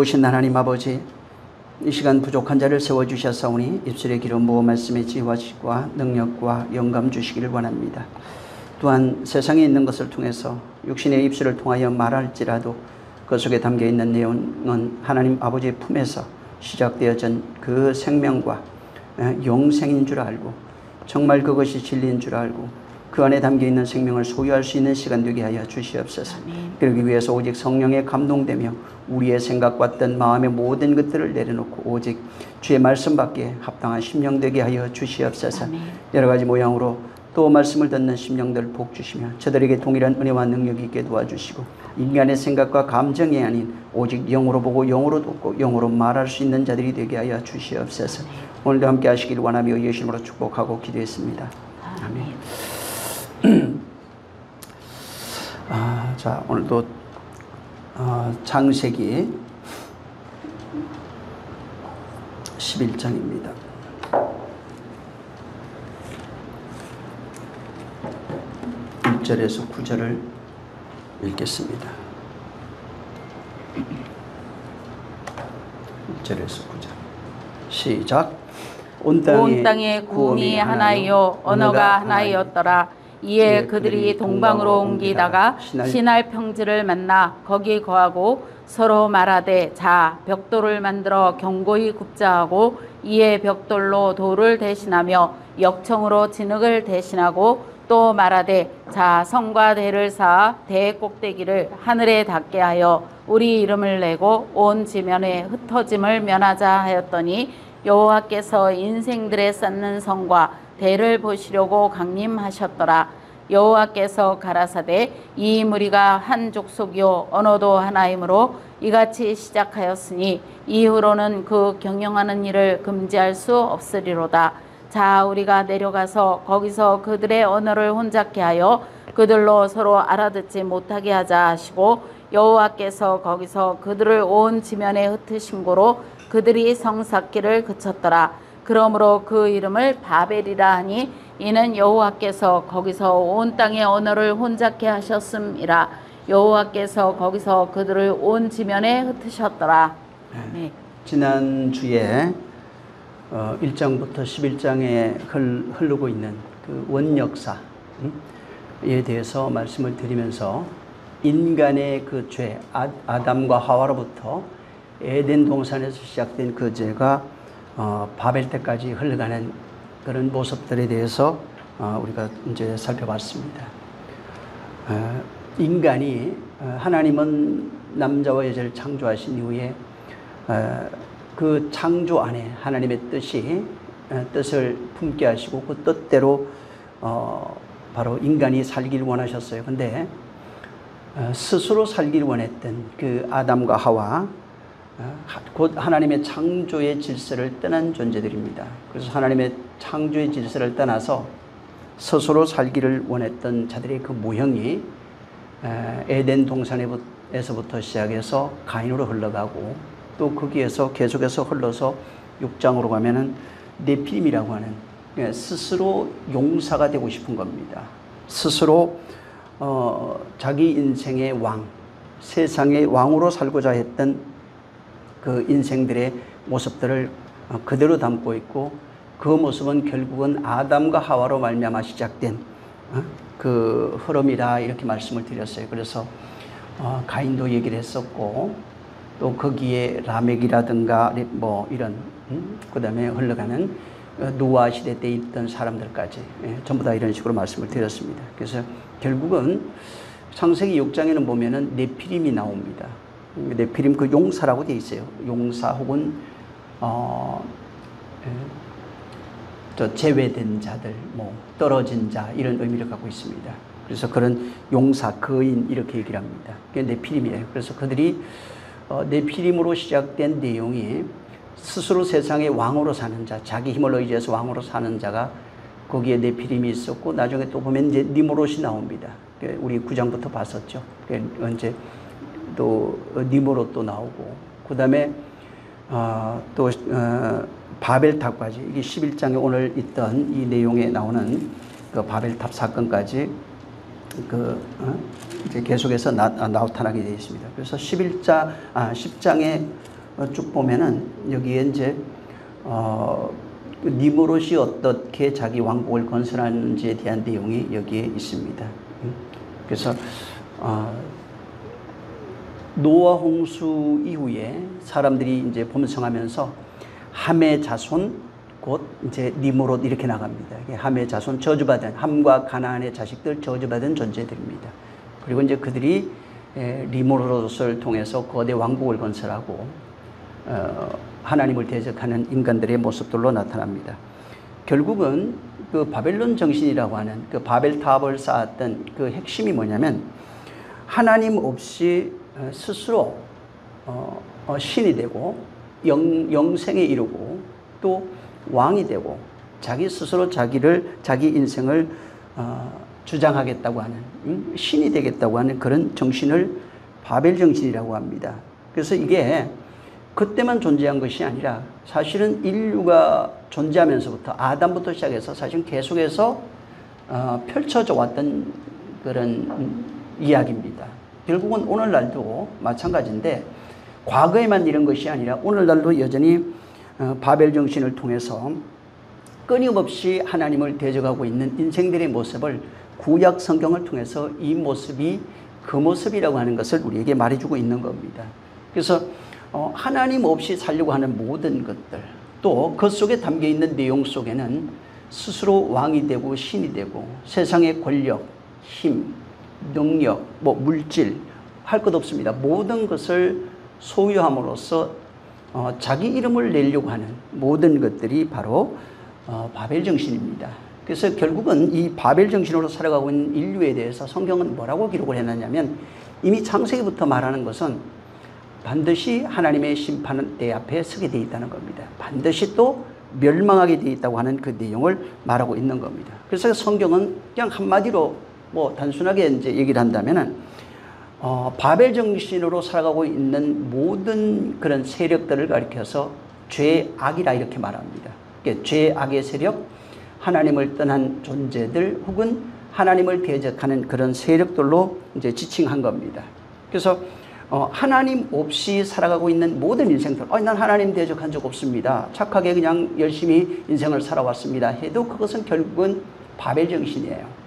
오신 하나님 아버지, 이 시간 부족한 자를 세워주셨사오니 입술의 기름 부어 말씀의 지혜와 지식과 능력과 영감 주시기를 원합니다. 또한 세상에 있는 것을 통해서 육신의 입술을 통하여 말할지라도 그 속에 담겨있는 내용은 하나님 아버지의 품에서 시작되어진 그 생명과 영생인 줄 알고 정말 그것이 진리인 줄 알고 그 안에 담겨있는 생명을 소유할 수 있는 시간 되게 하여 주시옵소서. 그러기 위해서 오직 성령에 감동되며 우리의 생각과 뜻, 마음의 모든 것들을 내려놓고 오직 주의 말씀밖에 합당한 심령 되게 하여 주시옵소서. 여러 가지 모양으로 또 말씀을 듣는 심령들 복 주시며 저들에게 동일한 은혜와 능력이 있게 도와주시고 인간의 생각과 감정이 아닌 오직 영으로 보고 영으로 듣고 영으로 말할 수 있는 자들이 되게 하여 주시옵소서. 오늘도 함께 하시길 원하며 예수님으로 축복하고 기도했습니다. 아멘. 자, 오늘도 창세기 11장입니다. 1절에서 9절을 읽겠습니다. 1절에서 9절 시작. 온 땅에 구원이 하나이요 언어가 하나이었더라. 이에 그들이 동방으로 옮기다가 시날 평지를 만나 거기 거하고 서로 말하되 자 벽돌을 만들어 견고히 굽자 하고 이에 벽돌로 돌을 대신하며 역청으로 진흙을 대신하고 또 말하되 자 성과 대를 쌓아 대 꼭대기를 하늘에 닿게 하여 우리 이름을 내고 온 지면에 흩어짐을 면하자 하였더니 여호와께서 인생들에 쌓는 성과 대를 보시려고 강림하셨더라. 여호와께서 가라사대 이 무리가 한 족속이요 언어도 하나이므로 이같이 시작하였으니 이후로는 그 경영하는 일을 금지할 수 없으리로다. 자 우리가 내려가서 거기서 그들의 언어를 혼잡게 하여 그들로 서로 알아듣지 못하게 하자 하시고 여호와께서 거기서 그들을 온 지면에 흩으신 고로 그들이 성 쌓기를 그쳤더라. 그러므로 그 이름을 바벨이라 하니 이는 여호와께서 거기서 온 땅의 언어를 혼잡게 하셨음이라. 여호와께서 거기서 그들을 온 지면에 흩으셨더라. 네. 지난주에 1장부터 11장에 흐르고 있는 그 원역사에 대해서 말씀을 드리면서 인간의 그 죄, 아담과 하와로부터 에덴 동산에서 시작된 그 죄가 바벨 때까지 흘러가는 그런 모습들에 대해서 우리가 이제 살펴봤습니다. 인간이 하나님은 남자와 여자를 창조하신 이후에 그 창조 안에 하나님의 뜻을 품게 하시고 그 뜻대로 바로 인간이 살기를 원하셨어요. 근데 스스로 살기를 원했던 그 아담과 하와 곧 하나님의 창조의 질서를 떠난 존재들입니다. 그래서 하나님의 창조의 질서를 떠나서 스스로 살기를 원했던 자들의 그 모형이 에덴 동산에서부터 시작해서 가인으로 흘러가고 또 거기에서 계속해서 흘러서 6장으로 가면은 네피림이라고 하는 스스로 용사가 되고 싶은 겁니다. 스스로 자기 인생의 왕, 세상의 왕으로 살고자 했던 그 인생들의 모습들을 그대로 담고 있고 그 모습은 결국은 아담과 하와로 말미암아 시작된 그 흐름이다 이렇게 말씀을 드렸어요. 그래서 가인도 얘기를 했었고 또 거기에 라멕이라든가 뭐 이런 그 다음에 흘러가는 노아 시대 때 있던 사람들까지 전부 다 이런 식으로 말씀을 드렸습니다. 그래서 결국은 창세기 6장에는 보면은 네피림이 나옵니다. 네피림 그 용사라고 되어 있어요. 용사 혹은 제외된 자들, 뭐 떨어진 자 이런 의미를 갖고 있습니다. 그래서 그런 용사, 거인 이렇게 얘기를 합니다. 그게 네피림이에요. 그래서 그들이 네피림으로 시작된 내용이 스스로 세상의 왕으로 사는 자, 자기 힘을 의지해서 왕으로 사는 자가 거기에 네피림이 있었고 나중에 또 보면 이제 니므롯이 나옵니다. 우리 9장부터 봤었죠. 언제 또 니므롯도 나오고 그 다음에 또 바벨탑까지 이게 11장에 오늘 있던 이 내용에 나오는 그 바벨탑 사건까지 이제 계속해서 나타나게 되어 있습니다. 그래서 10장에 쭉 보면은 여기에 이제 니므롯이 어떻게 자기 왕국을 건설하는지에 대한 내용이 여기에 있습니다. 그래서 노아 홍수 이후에 사람들이 이제 번성하면서 함의 자손 곧 이제 니므롯 이렇게 나갑니다. 함의 자손 저주받은 함과 가나안의 자식들 저주받은 존재들입니다. 그리고 이제 그들이 니므롯을 통해서 거대 왕국을 건설하고 하나님을 대적하는 인간들의 모습들로 나타납니다. 결국은 그 바벨론 정신이라고 하는 그 바벨탑을 쌓았던 그 핵심이 뭐냐면 하나님 없이 스스로 신이 되고 영생에 이르고 또 왕이 되고 자기 스스로 자기 인생을 주장하겠다고 하는 신이 되겠다고 하는 그런 정신을 바벨 정신이라고 합니다. 그래서 이게 그때만 존재한 것이 아니라 사실은 인류가 존재하면서부터 아담부터 시작해서 사실 계속해서 펼쳐져 왔던 그런 이야기입니다. 결국은 오늘날도 마찬가지인데 과거에만 이런 것이 아니라 오늘날도 여전히 바벨 정신을 통해서 끊임없이 하나님을 대적하고 있는 인생들의 모습을 구약 성경을 통해서 이 모습이 그 모습이라고 하는 것을 우리에게 말해주고 있는 겁니다. 그래서 하나님 없이 살려고 하는 모든 것들 또 그 속에 담겨있는 내용 속에는 스스로 왕이 되고 신이 되고 세상의 권력, 힘, 능력, 물질 할 것 없습니다. 모든 것을 소유함으로써 자기 이름을 내려고 하는 모든 것들이 바로 바벨 정신입니다. 그래서 결국은 이 바벨 정신으로 살아가고 있는 인류에 대해서 성경은 뭐라고 기록을 해놨냐면 이미 창세기부터 말하는 것은 반드시 하나님의 심판대 앞에 서게 되어 있다는 겁니다. 반드시 또 멸망하게 되어 있다고 하는 그 내용을 말하고 있는 겁니다. 그래서 성경은 그냥 한마디로 단순하게 이제 얘기를 한다면은 바벨 정신으로 살아가고 있는 모든 그런 세력들을 가리켜서 죄악이라 이렇게 말합니다. 죄악의 세력, 하나님을 떠난 존재들 혹은 하나님을 대적하는 그런 세력들로 이제 지칭한 겁니다. 그래서 하나님 없이 살아가고 있는 모든 인생들, 난 하나님 대적한 적 없습니다. 착하게 그냥 열심히 인생을 살아왔습니다. 해도 그것은 결국은 바벨 정신이에요.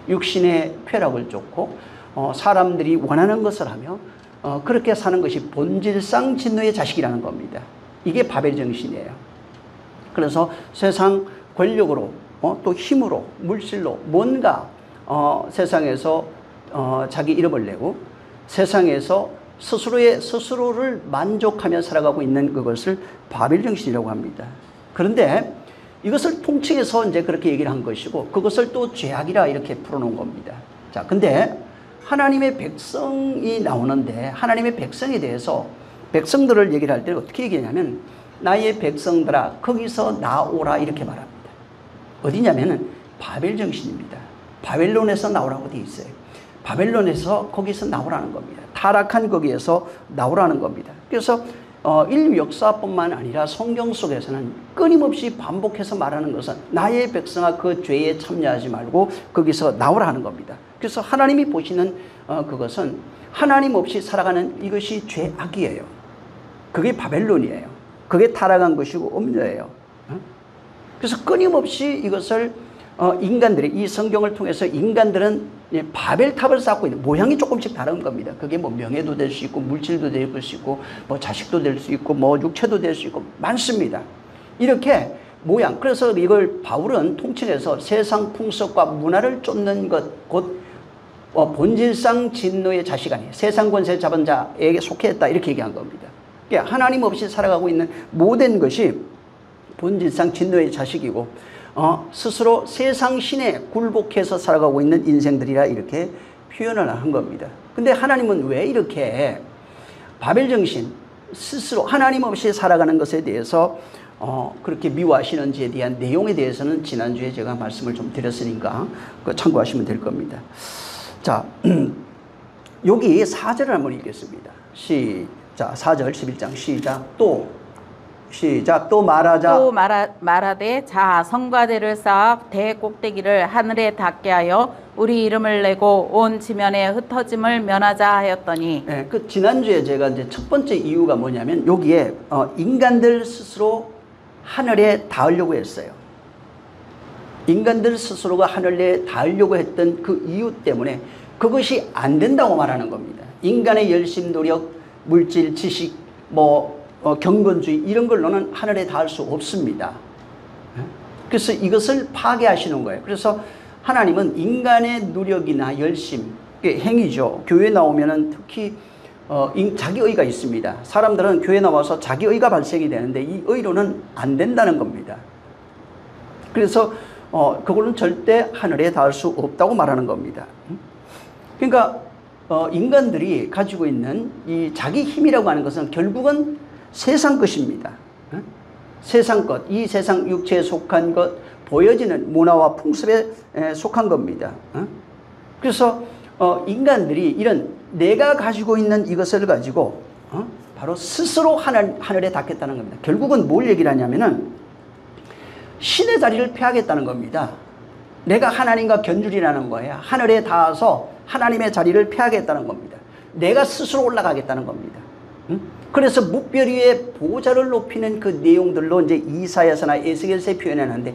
육신의 쾌락을 쫓고 사람들이 원하는 것을 하며 그렇게 사는 것이 본질상 진노의 자식이라는 겁니다. 이게 바벨 정신이에요. 그래서 세상 권력으로 또 힘으로 물질로 뭔가 세상에서 자기 이름을 내고 세상에서 스스로를 만족하며 살아가고 있는 그것을 바벨 정신이라고 합니다. 그런데 이것을 통칭해서 이제 그렇게 얘기를 한 것이고 그것을 또 죄악이라 이렇게 풀어놓은 겁니다. 자, 근데 하나님의 백성이 나오는데 하나님의 백성에 대해서 백성들을 얘기를 할 때 어떻게 얘기하냐면 나의 백성들아 거기서 나오라 이렇게 말합니다. 어디냐면은 바벨 정신입니다. 바벨론에서 나오라고 되어 있어요. 바벨론에서 거기서 나오라는 겁니다. 타락한 거기에서 나오라는 겁니다. 그래서 인류 역사뿐만 아니라 성경 속에서는 끊임없이 반복해서 말하는 것은 나의 백성아 그 죄에 참여하지 말고 거기서 나오라는 겁니다. 그래서 하나님이 보시는 그것은 하나님 없이 살아가는 이것이 죄악이에요. 그게 바벨론이에요. 그게 타락한 것이고 음녀예요. 그래서 끊임없이 이것을 인간들이 이 성경을 통해서 인간들은 바벨탑을 쌓고 있는 모양이 조금씩 다른 겁니다. 그게 명예도 될 수 있고 물질도 될 수 있고 자식도 될 수 있고 육체도 될 수 있고 많습니다. 이렇게 모양. 그래서 이걸 바울은 통칭해서 세상 풍속과 문화를 쫓는 것 곧 본질상 진노의 자식 아니에요. 세상 권세 잡은 자에게 속해했다 이렇게 얘기한 겁니다. 그러니까 하나님 없이 살아가고 있는 모든 것이 본질상 진노의 자식이고 스스로 세상 신에 굴복해서 살아가고 있는 인생들이라 이렇게 표현을 한 겁니다. 근데 하나님은 왜 이렇게 바벨 정신 스스로 하나님 없이 살아가는 것에 대해서 그렇게 미워하시는지에 대한 내용에 대해서는 지난주에 제가 말씀을 좀 드렸으니까 참고하시면 될 겁니다. 자, 여기 4절을 한번 읽겠습니다. 시작. 4절 11장 시작. 또 시작. 또 말하자. 또 말하되 자 성과대를 쌓아 대 꼭대기를 하늘에 닿게 하여 우리 이름을 내고 온 지면에 흩어짐을 면하자 하였더니. 네, 그 지난주에 제가 이제 첫 번째 이유가 뭐냐면 여기에 인간들 스스로 하늘에 닿으려고 했어요. 인간들 스스로가 하늘에 닿으려고 했던 그 이유 때문에 그것이 안 된다고 말하는 겁니다. 인간의 열심, 노력, 물질, 지식, 경건주의 이런 걸로는 하늘에 닿을 수 없습니다. 그래서 이것을 파괴하시는 거예요. 그래서 하나님은 인간의 노력이나 열심, 행위죠. 교회 나오면은 특히 자기 의가 있습니다. 사람들은 교회 나와서 자기 의가 발생이 되는데 이 의로는 안 된다는 겁니다. 그래서 그걸로는 절대 하늘에 닿을 수 없다고 말하는 겁니다. 그러니까 인간들이 가지고 있는 이 자기 힘이라고 하는 것은 결국은 세상 것입니다. 세상 것, 이 세상 육체에 속한 것, 보여지는 문화와 풍습에 속한 겁니다. 그래서 인간들이 이런 내가 가지고 있는 이것을 가지고 바로 스스로 하늘에 닿겠다는 겁니다. 결국은 뭘 얘기를 하냐면은 신의 자리를 피하겠다는 겁니다. 내가 하나님과 견줄이라는 거예요. 하늘에 닿아서 하나님의 자리를 피하겠다는 겁니다. 내가 스스로 올라가겠다는 겁니다. 그래서 묵별 위에 보좌를 높이는 그 내용들로 이제 이사야서나 에스겔서에 표현하는데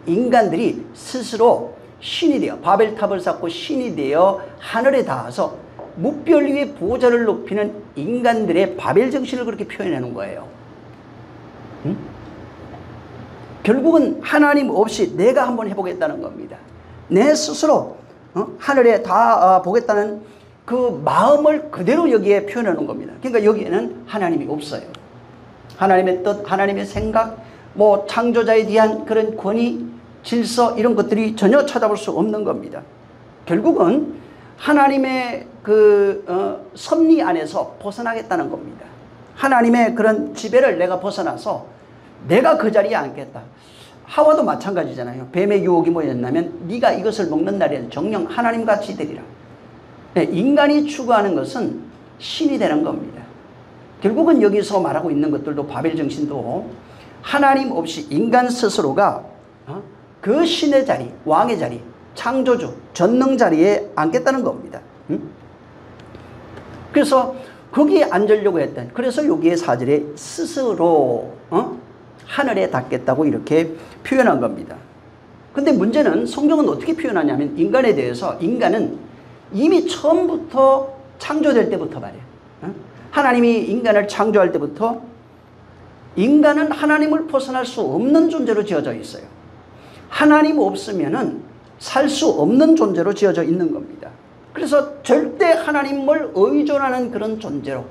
인간들이 스스로 신이 되어 바벨탑을 쌓고 신이 되어 하늘에 닿아서 묵별 위에 보좌를 높이는 인간들의 바벨 정신을 그렇게 표현하는 거예요. 결국은 하나님 없이 내가 한번 해보겠다는 겁니다. 내 스스로 하늘에 다 보겠다는 그 마음을 그대로 여기에 표현하는 겁니다. 그러니까 여기에는 하나님이 없어요. 하나님의 뜻, 하나님의 생각, 창조자에 대한 그런 권위, 질서 이런 것들이 전혀 찾아볼 수 없는 겁니다. 결국은 하나님의 그 섭리 안에서 벗어나겠다는 겁니다. 하나님의 그런 지배를 내가 벗어나서 내가 그 자리에 앉겠다. 하와도 마찬가지잖아요. 뱀의 유혹이 뭐였냐면 네가 이것을 먹는 날에는 정녕 하나님같이 되리라. 네, 인간이 추구하는 것은 신이 되는 겁니다. 결국은 여기서 말하고 있는 것들도 바벨 정신도 하나님 없이 인간 스스로가 그 신의 자리, 왕의 자리, 창조주, 전능 자리에 앉겠다는 겁니다. 그래서 거기에 앉으려고 했던, 그래서 여기에 4절에 스스로 하늘에 닿겠다고 이렇게 표현한 겁니다. 근데 문제는 성경은 어떻게 표현하냐면 인간에 대해서 인간은 이미 처음부터 창조될 때부터 말이에요. 하나님이 인간을 창조할 때부터 인간은 하나님을 벗어날 수 없는 존재로 지어져 있어요. 하나님 없으면은 살 수 없는 존재로 지어져 있는 겁니다. 그래서 절대 하나님을 의존하는 그런 존재로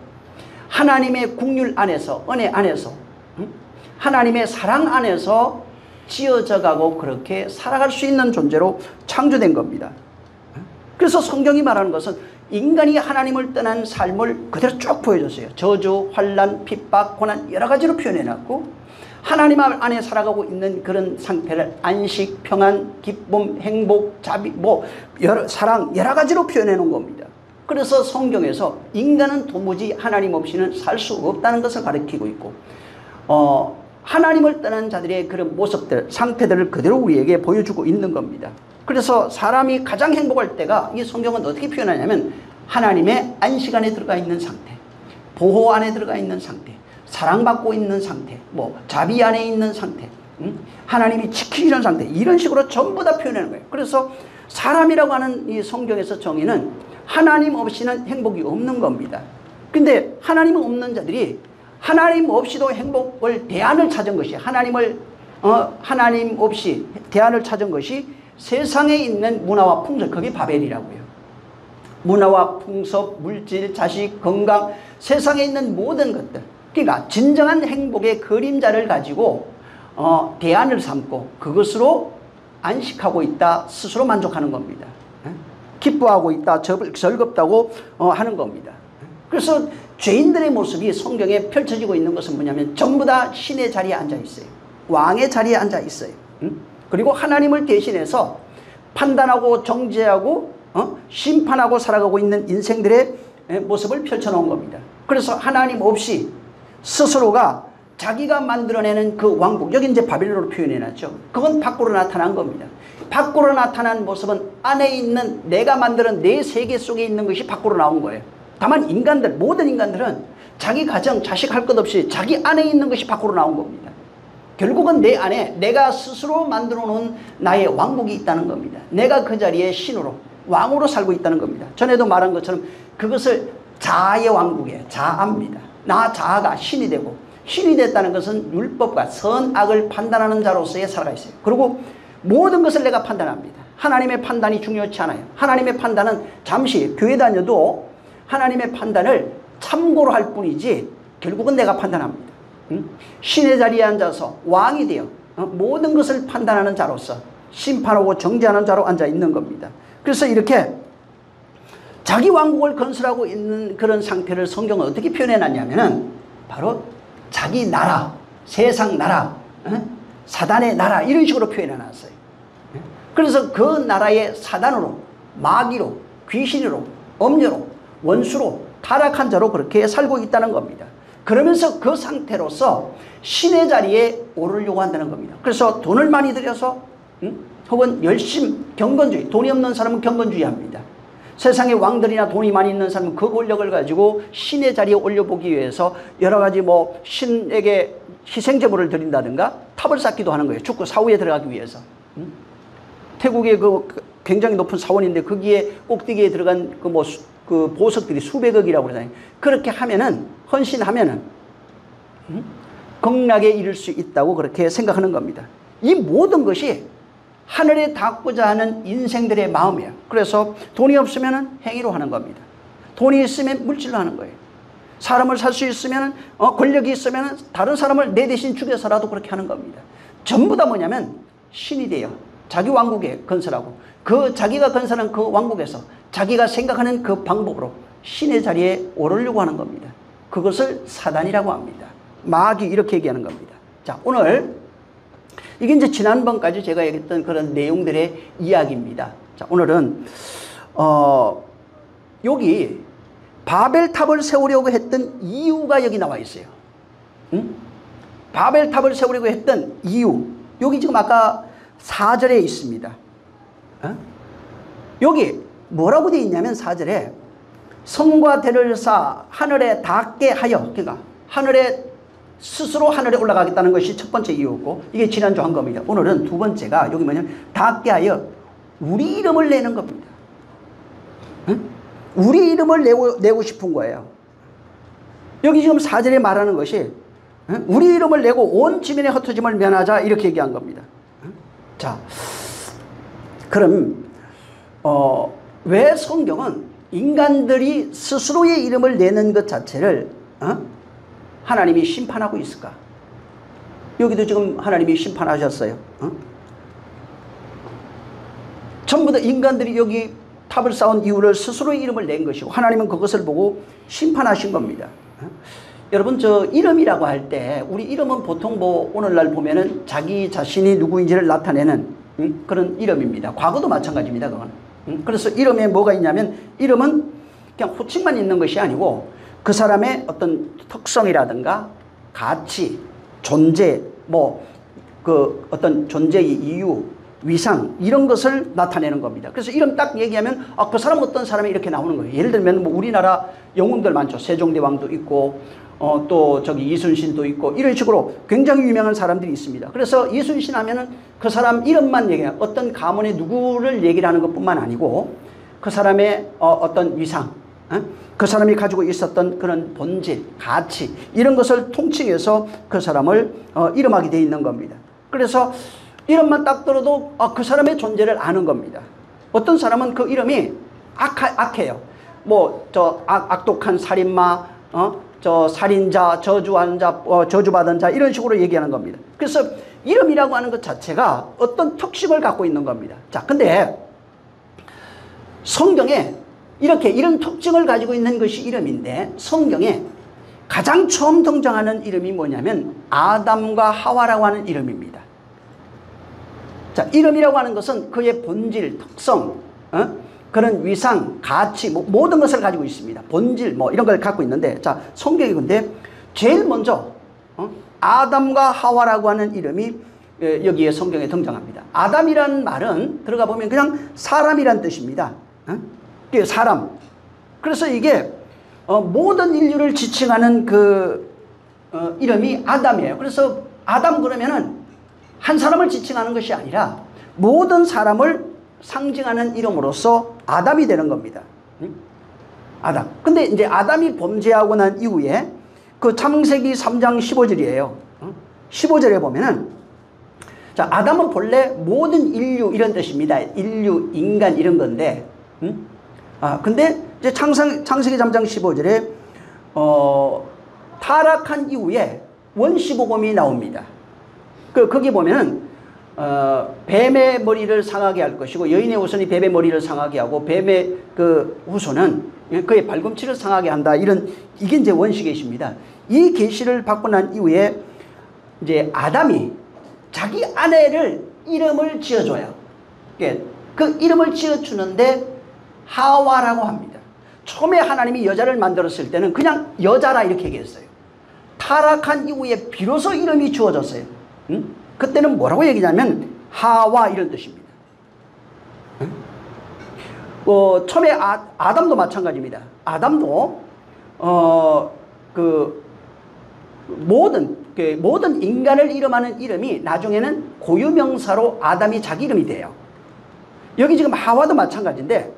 하나님의 국률 안에서, 은혜 안에서, 하나님의 사랑 안에서 지어져 가고 그렇게 살아갈 수 있는 존재로 창조된 겁니다. 그래서 성경이 말하는 것은 인간이 하나님을 떠난 삶을 그대로 쭉 보여줬어요. 저주, 환난, 핍박, 고난 여러 가지로 표현해놨고 하나님 안에 살아가고 있는 그런 상태를 안식, 평안, 기쁨, 행복, 자비, 사랑 여러 가지로 표현해 놓은 겁니다. 그래서 성경에서 인간은 도무지 하나님 없이는 살 수 없다는 것을 가르치고 있고 하나님을 떠난 자들의 그런 모습들, 상태들을 그대로 우리에게 보여주고 있는 겁니다. 그래서 사람이 가장 행복할 때가 이 성경은 어떻게 표현하냐면 하나님의 안식 안에 들어가 있는 상태, 보호 안에 들어가 있는 상태, 사랑받고 있는 상태, 자비 안에 있는 상태, 하나님이 지키시는 상태, 이런 식으로 전부 다 표현하는 거예요. 그래서 사람이라고 하는 이 성경에서 정의는 하나님 없이는 행복이 없는 겁니다. 근데 하나님 없는 자들이 하나님 없이도 행복을, 대안을 찾은 것이 하나님 없이 대안을 찾은 것이 세상에 있는 문화와 풍습, 그게 바벨이라고요. 문화와 풍습, 물질, 자식, 건강, 세상에 있는 모든 것들, 그러니까 진정한 행복의 그림자를 가지고 대안을 삼고 그것으로 안식하고 있다, 스스로 만족하는 겁니다. 기뻐하고 있다, 즐겁다고 하는 겁니다. 그래서 죄인들의 모습이 성경에 펼쳐지고 있는 것은 뭐냐면 전부 다 신의 자리에 앉아 있어요. 왕의 자리에 앉아 있어요. 그리고 하나님을 대신해서 판단하고 정죄하고 심판하고 살아가고 있는 인생들의 모습을 펼쳐놓은 겁니다. 그래서 하나님 없이 스스로가 자기가 만들어내는 그 왕국, 여기 이제 바벨론으로 표현해놨죠. 그건 밖으로 나타난 겁니다. 밖으로 나타난 모습은 안에 있는 내가 만드는 내 세계 속에 있는 것이 밖으로 나온 거예요. 다만 인간들, 모든 인간들은 자기 가정, 자식 할 것 없이 자기 안에 있는 것이 밖으로 나온 겁니다. 결국은 내 안에 내가 스스로 만들어 놓은 나의 왕국이 있다는 겁니다. 내가 그 자리에 신으로, 왕으로 살고 있다는 겁니다. 전에도 말한 것처럼 그것을 자아의 왕국이에요. 자아입니다. 나 자아가 신이 되고, 신이 됐다는 것은 율법과 선악을 판단하는 자로서의 살아가 있어요. 그리고 모든 것을 내가 판단합니다. 하나님의 판단이 중요치 않아요. 하나님의 판단은 잠시 교회 다녀도 하나님의 판단을 참고로 할 뿐이지 결국은 내가 판단합니다. 신의 자리에 앉아서 왕이 되어 모든 것을 판단하는 자로서 심판하고 정죄하는 자로 앉아 있는 겁니다. 그래서 이렇게 자기 왕국을 건설하고 있는 그런 상태를 성경은 어떻게 표현해놨냐면은 바로 자기 나라, 세상 나라, 사단의 나라 이런 식으로 표현해놨어요. 그래서 그 나라의 사단으로, 마귀로, 귀신으로, 엄녀로, 원수로, 타락한 자로 그렇게 살고 있다는 겁니다. 그러면서 그 상태로서 신의 자리에 오르려고 한다는 겁니다. 그래서 돈을 많이 들여서 혹은 열심, 경건주의, 돈이 없는 사람은 경건주의 합니다. 세상의 왕들이나 돈이 많이 있는 사람은 그 권력을 가지고 신의 자리에 올려보기 위해서 여러 가지 뭐 신에게 희생제물을 드린다든가 탑을 쌓기도 하는 거예요. 죽고 사후에 들어가기 위해서. 태국의 그 굉장히 높은 사원인데 거기에 꼭대기에 들어간 그 보석들이 수백억이라고 그러잖아요. 그렇게 하면은, 헌신하면은 극락에 이를 수 있다고 그렇게 생각하는 겁니다. 이 모든 것이 하늘에 닿고자 하는 인생들의 마음이에요. 그래서 돈이 없으면 행위로 하는 겁니다. 돈이 있으면 물질로 하는 거예요. 사람을 살 수 있으면, 권력이 있으면 다른 사람을 내 대신 죽여서라도 그렇게 하는 겁니다. 전부 다 뭐냐면 신이 돼요. 자기 왕국에 건설하고 그 자기가 건설한 그 왕국에서 자기가 생각하는 그 방법으로 신의 자리에 오르려고 하는 겁니다. 그것을 사단이라고 합니다. 마귀 이렇게 얘기하는 겁니다. 자, 오늘 이게 이제 지난번까지 제가 얘기했던 그런 내용들의 이야기입니다. 자, 오늘은 여기 바벨탑을 세우려고 했던 이유가 여기 나와 있어요. 바벨탑을 세우려고 했던 이유, 여기 지금 아까 4절에 있습니다. 여기 뭐라고 되어 있냐면 4절에 성과 대를 쌓아 하늘에 닿게 하여, 그러니까 스스로 하늘에 올라가겠다는 것이 첫 번째 이유였고, 이게 지난주 한 겁니다. 오늘은 두 번째가 여기 뭐냐면 닿게 하여 우리 이름을 내는 겁니다. 우리 이름을 내고 싶은 거예요. 여기 지금 4절에 말하는 것이 우리 이름을 내고 온 지면의 흩어짐을 면하자 이렇게 얘기한 겁니다. 자, 그럼 왜 성경은 인간들이 스스로의 이름을 내는 것 자체를 하나님이 심판하고 있을까? 여기도 지금 하나님이 심판하셨어요. 전부 다 인간들이 여기 탑을 쌓은 이유를 스스로의 이름을 낸 것이고 하나님은 그것을 보고 심판하신 겁니다. 여러분, 저 이름이라고 할 때 우리 이름은 보통 뭐 오늘날 보면은 자기 자신이 누구인지를 나타내는 그런 이름입니다. 과거도 마찬가지입니다. 그건. 그래서 이름에 뭐가 있냐면 이름은 그냥 호칭만 있는 것이 아니고 그 사람의 어떤 특성이라든가 가치, 존재, 뭐 그 어떤 존재의 이유, 위상 이런 것을 나타내는 겁니다. 그래서 이름 딱 얘기하면 그 사람 어떤 사람이 이렇게 나오는 거예요. 예를 들면 뭐 우리나라 영웅들 많죠. 세종대왕도 있고 또 저기 이순신도 있고 이런 식으로 굉장히 유명한 사람들이 있습니다. 그래서 이순신 하면은 그 사람 이름만 얘기해요. 어떤 가문의 누구를 얘기를 하는 것뿐만 아니고 그 사람의 어떤 위상, 그 사람이 가지고 있었던 그런 본질, 가치 이런 것을 통칭해서 그 사람을 이름하게 되어 있는 겁니다. 그래서 이름만 딱 들어도 그 사람의 존재를 아는 겁니다. 어떤 사람은 그 이름이 악해요. 뭐 저 악독한 살인마, 저 살인자, 저주하는 자, 저주받은 자 이런 식으로 얘기하는 겁니다. 그래서 이름이라고 하는 것 자체가 어떤 특징을 갖고 있는 겁니다. 자, 근데 성경에 이렇게 이런 특징을 가지고 있는 것이 이름인데 성경에 가장 처음 등장하는 이름이 뭐냐면 아담과 하와라고 하는 이름입니다. 자, 이름이라고 하는 것은 그의 본질, 특성, 그런 위상, 가치, 뭐 모든 것을 가지고 있습니다. 본질, 뭐 이런 걸 갖고 있는데, 자, 성경이 근데 제일 먼저 아담과 하와라고 하는 이름이 여기에 성경에 등장합니다. 아담이라는 말은 들어가 보면 그냥 사람이란 뜻입니다. 사람. 그래서 이게 모든 인류를 지칭하는 그 이름이 아담이에요. 그래서 아담 그러면은 한 사람을 지칭하는 것이 아니라 모든 사람을 상징하는 이름으로서 아담이 되는 겁니다. 아담. 근데 이제 아담이 범죄하고 난 이후에 그 창세기 3장 15절이에요. 15절에 보면은 자, 아담은 본래 모든 인류 이런 뜻입니다. 인류, 인간 이런 건데 근데 이제 창세기 3장 15절에 타락한 이후에 원시복음이 나옵니다. 거기 보면은 뱀의 머리를 상하게 할 것이고 여인의 후손이 뱀의 머리를 상하게 하고 뱀의 그 후손은 그의 발꿈치를 상하게 한다. 이게 이제 원시 계시입니다. 이 계시를 받고 난 이후에 이제 아담이 자기 아내를 이름을 지어줘요. 그 이름을 지어주는데 하와라고 합니다. 처음에 하나님이 여자를 만들었을 때는 그냥 여자라 이렇게 얘기했어요. 타락한 이후에 비로소 이름이 주어졌어요. 그때는 뭐라고 얘기냐면 하와 이런 뜻입니다. 처음에 아담도 마찬가지입니다. 아담도 모든 인간을 이름하는 이름이 나중에는 고유명사로 아담이 자기 이름이 돼요. 여기 지금 하와도 마찬가지인데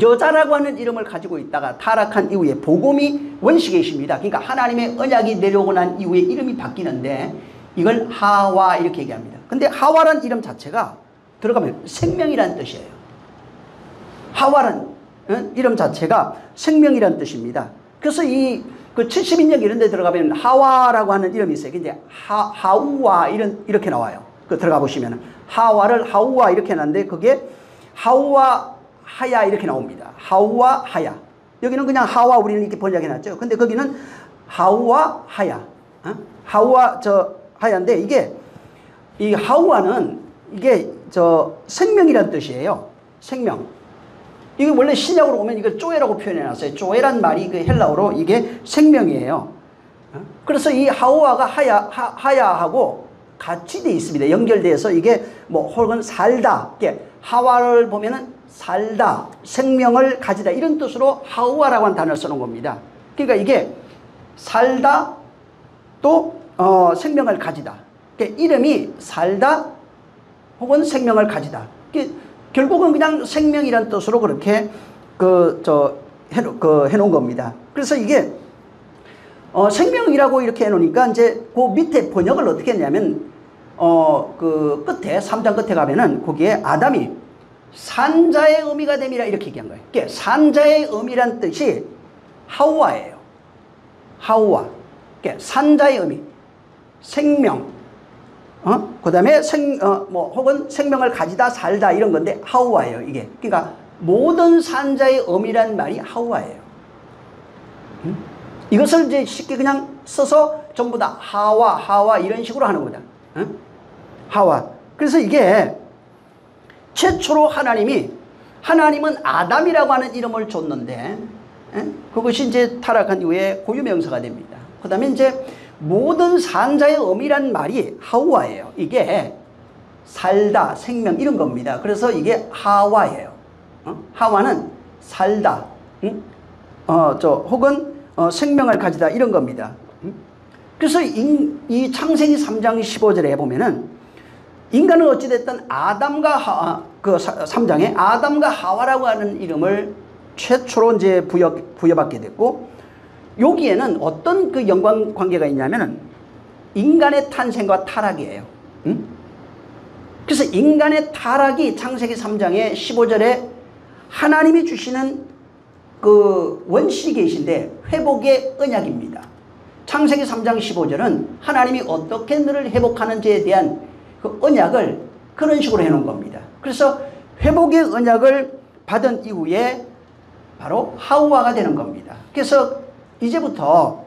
여자라고 하는 이름을 가지고 있다가 타락한 이후에 복음이 원시계십니다. 그러니까 하나님의 언약이 내려오고 난 이후에 이름이 바뀌는데 이걸 하와 이렇게 얘기합니다. 근데 하와란 이름 자체가 들어가면 생명이라는 뜻이에요. 하와란 이름 자체가 생명이라는 뜻입니다. 그래서 그 70인역 이런 데 들어가면 하와라고 하는 이름이 있어요. 이제 하우와 이렇게 나와요. 들어가 보시면 하와를 하우와 이렇게 나는데 그게 하우와 하야 이렇게 나옵니다. 하우와 하야. 여기는 그냥 하와 우리는 이렇게 번역해 놨죠. 근데 거기는 하우와 하야. 하우와 하야인데 이 하우와는 이게 생명이라는 뜻이에요. 생명. 이게 원래 신약으로 오면 이걸 쪼에라고 표현해 놨어요. 쪼에란 말이 그 헬라어로 이게 생명이에요. 그래서 이 하우와가 하야하고 같이 되어 있습니다. 연결돼서 이게 혹은 살다. 하와를 보면은 살다, 생명을 가지다 이런 뜻으로 하우와라고 하는 단어를 쓰는 겁니다. 그러니까 이게 살다 또 생명을 가지다. 그러니까 이름이 살다 혹은 생명을 가지다. 결국은 그냥 생명이란 뜻으로 그렇게 해놓은 겁니다. 그래서 이게 생명이라고 이렇게 해놓으니까 이제 그 밑에 번역을 어떻게 했냐면 그 끝에 3장 끝에 가면은 거기에 아담이 산자의 의미가 됨이라 이렇게 얘기한 거예요. 그러니까 산자의 의미란 뜻이 하우와예요. 하우와. 그러니까 산자의 의미, 생명. 그 다음에 혹은 생명을 가지다 살다 이런 건데 하우와예요. 이게. 그러니까 모든 산자의 의미란 말이 하우와예요. 이것을 이제 쉽게 그냥 써서 전부 다 하와 이런 식으로 하는 거다. 하와. 그래서 이게 최초로 하나님은 아담이라고 하는 이름을 줬는데 그것이 이제 타락한 이후에 고유명사가 됩니다. 그 다음에 이제 모든 산자의 의미란 말이 하와예요. 이게 살다, 생명 이런 겁니다. 그래서 이게 하와예요. 하와는 살다, 혹은 생명을 가지다 이런 겁니다. 그래서 이 창세기 3장 15절에 보면은 인간은 어찌됐든 아담과 3장에 아담과 하와라고 하는 이름을 최초로 이제 부여받게 됐고 여기에는 어떤 그 연관 관계가 있냐면은 인간의 탄생과 타락이에요. 그래서 인간의 타락이 창세기 3장의 15절에 하나님이 주시는 그 원시 계신데 회복의 언약입니다. 창세기 3장 15절은 하나님이 어떻게 너를 회복하는지에 대한 그 언약을 그런 식으로 해놓은 겁니다. 그래서 회복의 언약을 받은 이후에 바로 하우아가 되는 겁니다. 그래서 이제부터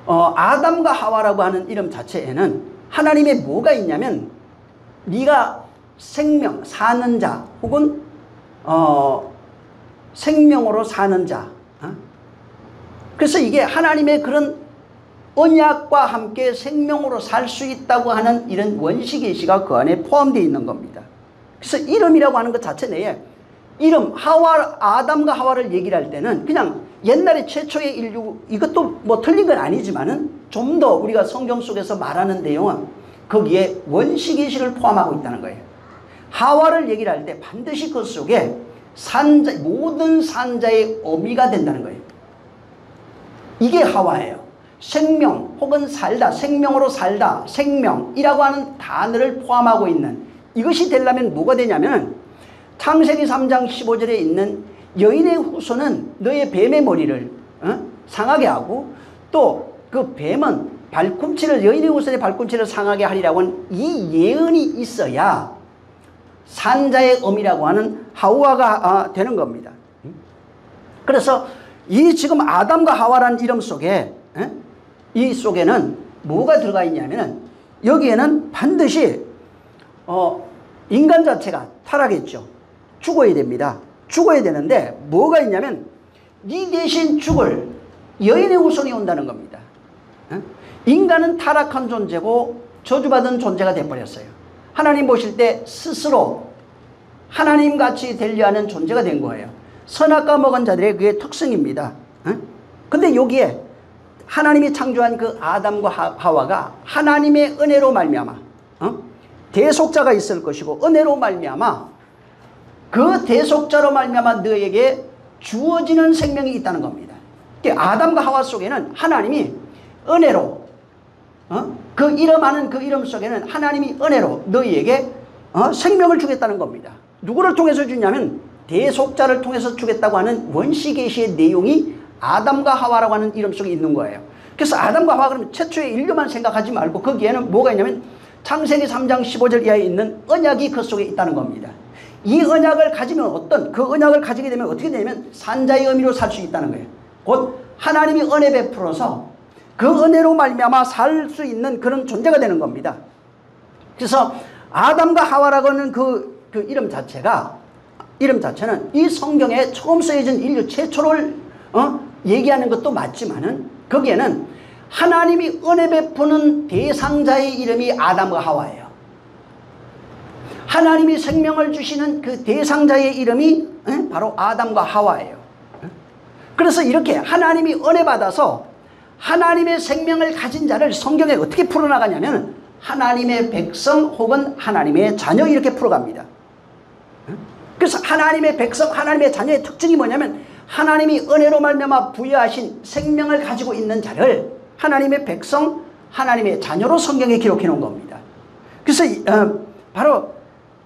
아담과 하와라고 하는 이름 자체에는 하나님의 뭐가 있냐면 네가 생명, 사는 자 혹은 생명으로 사는 자. 그래서 이게 하나님의 그런 언약과 함께 생명으로 살 수 있다고 하는 이런 원시계시가 그 안에 포함되어 있는 겁니다. 그래서 이름이라고 하는 것 자체 내에 이름 아담과 하와를 얘기를 할 때는 그냥 옛날에 최초의 인류, 이것도 뭐 틀린 건 아니지만은 좀 더 우리가 성경 속에서 말하는 내용은 거기에 원시계시를 포함하고 있다는 거예요. 하와를 얘기를 할 때 반드시 그 속에 모든 산자의 어미가 된다는 거예요. 이게 하와예요. 생명 혹은 살다, 생명으로 살다, 생명이라고 하는 단어를 포함하고 있는, 이것이 되려면 뭐가 되냐면 창세기 3장 15절에 있는 여인의 후손은 너의 뱀의 머리를 상하게 하고 또 그 뱀은 여인의 후손의 발꿈치를 상하게 하리라고 하는 이 예언이 있어야 산자의 어미라고 하는 하와가 되는 겁니다. 그래서 이 지금 아담과 하와라는 이름 속에 이 속에는 뭐가 들어가 있냐면 여기에는 반드시 인간 자체가 타락했죠. 죽어야 됩니다. 죽어야 되는데 뭐가 있냐면 네 대신 죽을 여인의 후손이 온다는 겁니다. 인간은 타락한 존재고 저주받은 존재가 되어버렸어요. 하나님 보실 때 스스로 하나님같이 되려 하는 존재가 된 거예요. 선악과 먹은 자들의 그게 특성입니다. 근데 여기에 하나님이 창조한 그 아담과 하와가 하나님의 은혜로 말미암아 대속자가 있을 것이고 은혜로 말미암아 그 대속자로 말미암아 너에게 주어지는 생명이 있다는 겁니다. 아담과 하와 속에는 하나님이 은혜로 그 이름하는 그 이름 속에는 하나님이 은혜로 너희에게 생명을 주겠다는 겁니다. 누구를 통해서 주냐면 대속자를 통해서 주겠다고 하는 원시계시의 내용이 아담과 하와라고 하는 이름 속에 있는 거예요. 그래서 아담과 하와 그러면 최초의 인류만 생각하지 말고 거기에는 뭐가 있냐면 창세기 3장 15절 이하에 있는 언약이 그 속에 있다는 겁니다. 이 언약을 가지면 그 언약을 가지게 되면 어떻게 되냐면 산자의 의미로 살 수 있다는 거예요. 곧 하나님이 은혜 베풀어서 그 은혜로 말미암아 살 수 있는 그런 존재가 되는 겁니다. 그래서 아담과 하와라고 하는 그 이름 자체는 이 성경에 처음 쓰여진 인류 최초를 얘기하는 것도 맞지만은 거기에는 하나님이 은혜 베푸는 대상자의 이름이 아담과 하와예요. 하나님이 생명을 주시는 그 대상자의 이름이 바로 아담과 하와예요. 그래서 이렇게 하나님이 은혜 받아서 하나님의 생명을 가진 자를 성경에 어떻게 풀어나가냐면 하나님의 백성 혹은 하나님의 자녀 이렇게 풀어갑니다. 그래서 하나님의 백성, 하나님의 자녀의 특징이 뭐냐면 하나님이 은혜로 말미암아 부여하신 생명을 가지고 있는 자를 하나님의 백성, 하나님의 자녀로 성경에 기록해 놓은 겁니다. 그래서 바로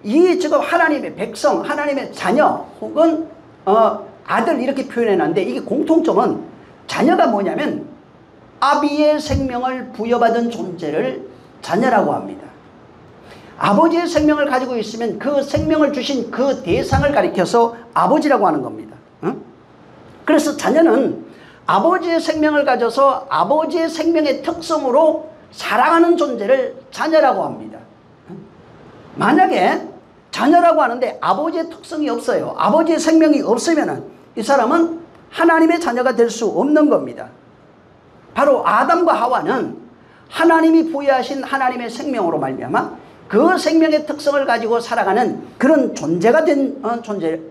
이 지금 하나님의 백성, 하나님의 자녀 혹은 아들 이렇게 표현해 놨는데 이게 공통점은 자녀가 뭐냐면 아비의 생명을 부여받은 존재를 자녀라고 합니다. 아버지의 생명을 가지고 있으면 그 생명을 주신 그 대상을 가리켜서 아버지라고 하는 겁니다. 그래서 자녀는 아버지의 생명을 가져서 아버지의 생명의 특성으로 살아가는 존재를 자녀라고 합니다. 만약에 자녀라고 하는데 아버지의 특성이 없어요. 아버지의 생명이 없으면 이 사람은 하나님의 자녀가 될 수 없는 겁니다. 바로 아담과 하와는 하나님이 부여하신 하나님의 생명으로 말미암아 그 생명의 특성을 가지고 살아가는 그런 존재가 된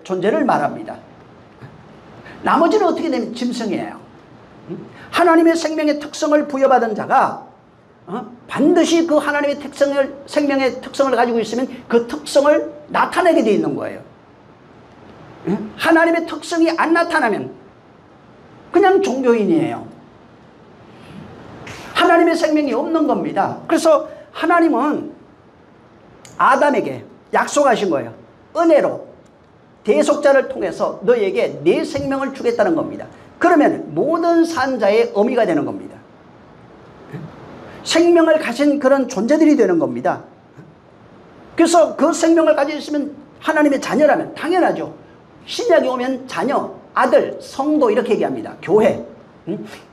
존재를 말합니다. 나머지는 어떻게 되면 짐승이에요. 하나님의 생명의 특성을 부여받은 자가 반드시 그 하나님의 생명의 특성을 가지고 있으면 그 특성을 나타내게 되어 있는 거예요. 하나님의 특성이 안 나타나면 그냥 종교인이에요. 하나님의 생명이 없는 겁니다. 그래서 하나님은 아담에게 약속하신 거예요. 은혜로 대속자를 통해서 너에게 내 생명을 주겠다는 겁니다. 그러면 모든 산자의 어미가 되는 겁니다. 생명을 가진 그런 존재들이 되는 겁니다. 그래서 그 생명을 가지고 있으면 하나님의 자녀라면 당연하죠. 신약에 오면 자녀, 아들, 성도 이렇게 얘기합니다. 교회.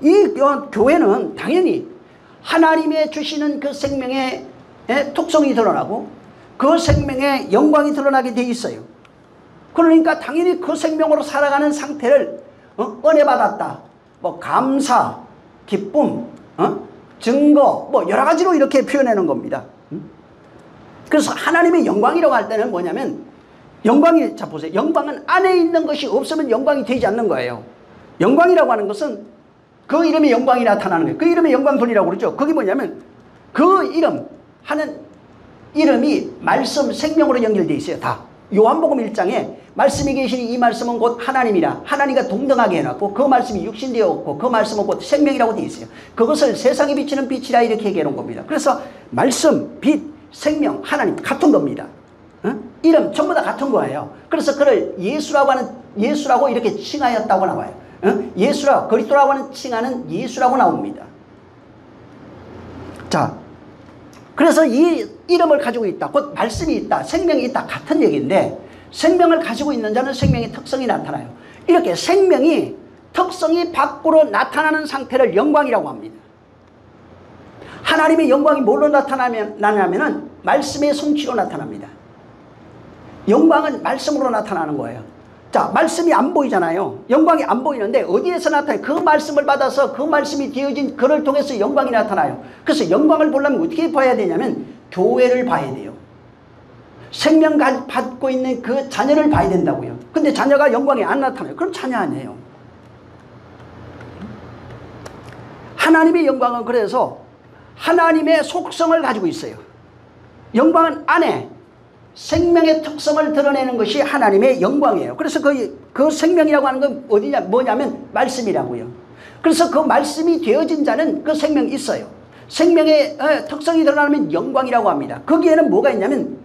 이 교회는 당연히 하나님의 주시는 그 생명의 특성이 드러나고 그 생명의 영광이 드러나게 돼 있어요. 그러니까 당연히 그 생명으로 살아가는 상태를 은혜 받았다. 뭐 감사, 기쁨, 증거, 뭐 여러 가지로 이렇게 표현하는 겁니다. 그래서 하나님의 영광이라고 할 때는 뭐냐면 영광이, 자 보세요. 영광은 안에 있는 것이 없으면 영광이 되지 않는 거예요. 영광이라고 하는 것은 그 이름의 영광이 나타나는 거예요. 그 이름의 영광돌이라고 그러죠. 그게 뭐냐면 그 이름 하는 이름이 말씀, 생명으로 연결되어 있어요. 다. 요한복음 1장에 말씀이 계시니 이 말씀은 곧 하나님이라, 하나님과 동등하게 해놨고 그 말씀이 육신되었고 그 말씀은 곧 생명이라고 되어 있어요. 그것을 세상에 비치는 빛이라 이렇게 얘기해 놓은 겁니다. 그래서 말씀, 빛, 생명, 하나님 같은 겁니다. 이름 전부 다 같은 거예요. 그래서 그를 예수라고 이렇게 칭하였다고 나와요. 예수라, 그리스도라고 하는 칭하는 예수라고 나옵니다. 자, 그래서 이 이름을 가지고 있다, 곧 말씀이 있다, 생명이 있다, 같은 얘기인데 생명을 가지고 있는 자는 생명의 특성이 나타나요. 이렇게 생명이 특성이 밖으로 나타나는 상태를 영광이라고 합니다. 하나님의 영광이 뭘로 나타나냐면은 말씀의 성취로 나타납니다. 영광은 말씀으로 나타나는 거예요. 자, 말씀이 안 보이잖아요. 영광이 안 보이는데 어디에서 나타나요? 그 말씀을 받아서 그 말씀이 되어진 그를 통해서 영광이 나타나요. 그래서 영광을 보려면 어떻게 봐야 되냐면 교회를 봐야 돼요. 생명 받고 있는 그 자녀를 봐야 된다고요. 근데 자녀가 영광이 안 나타나요. 그럼 자녀 아니에요. 하나님의 영광은 그래서 하나님의 속성을 가지고 있어요. 영광은 안에 생명의 특성을 드러내는 것이 하나님의 영광이에요. 그래서 그 생명이라고 하는 건 뭐냐면 말씀이라고요. 그래서 그 말씀이 되어진 자는 그 생명이 있어요. 생명의 특성이 드러나면 영광이라고 합니다. 거기에는 뭐가 있냐면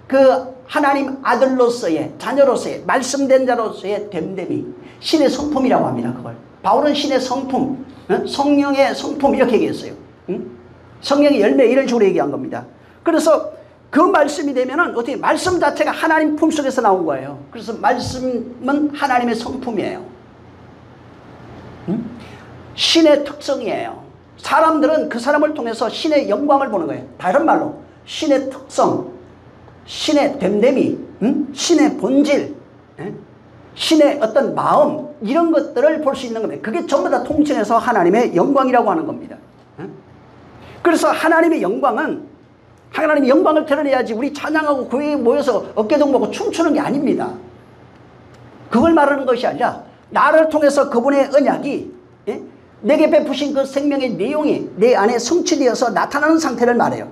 그 하나님 아들로서의, 자녀로서의, 말씀된 자로서의 됨됨이, 신의 성품이라고 합니다. 그걸 바울은 신의 성품, 성령의 성품 이렇게 얘기했어요. 성령의 열매 이런 식으로 얘기한 겁니다. 그래서 그 말씀이 되면은 어떻게 말씀 자체가 하나님 품속에서 나온 거예요. 그래서 말씀은 하나님의 성품이에요. 신의 특성이에요. 사람들은 그 사람을 통해서 신의 영광을 보는 거예요. 다른 말로 신의 특성, 신의 됨됨이, 신의 본질, 신의 어떤 마음 이런 것들을 볼 수 있는 겁니다. 그게 전부 다 통칭해서 하나님의 영광이라고 하는 겁니다. 그래서 하나님의 영광은 하나님의 영광을 드러내야지 우리 찬양하고 교회에 모여서 어깨동무하고 춤추는 게 아닙니다. 그걸 말하는 것이 아니라 나를 통해서 그분의 언약이 내게 베푸신 그 생명의 내용이 내 안에 성취되어서 나타나는 상태를 말해요.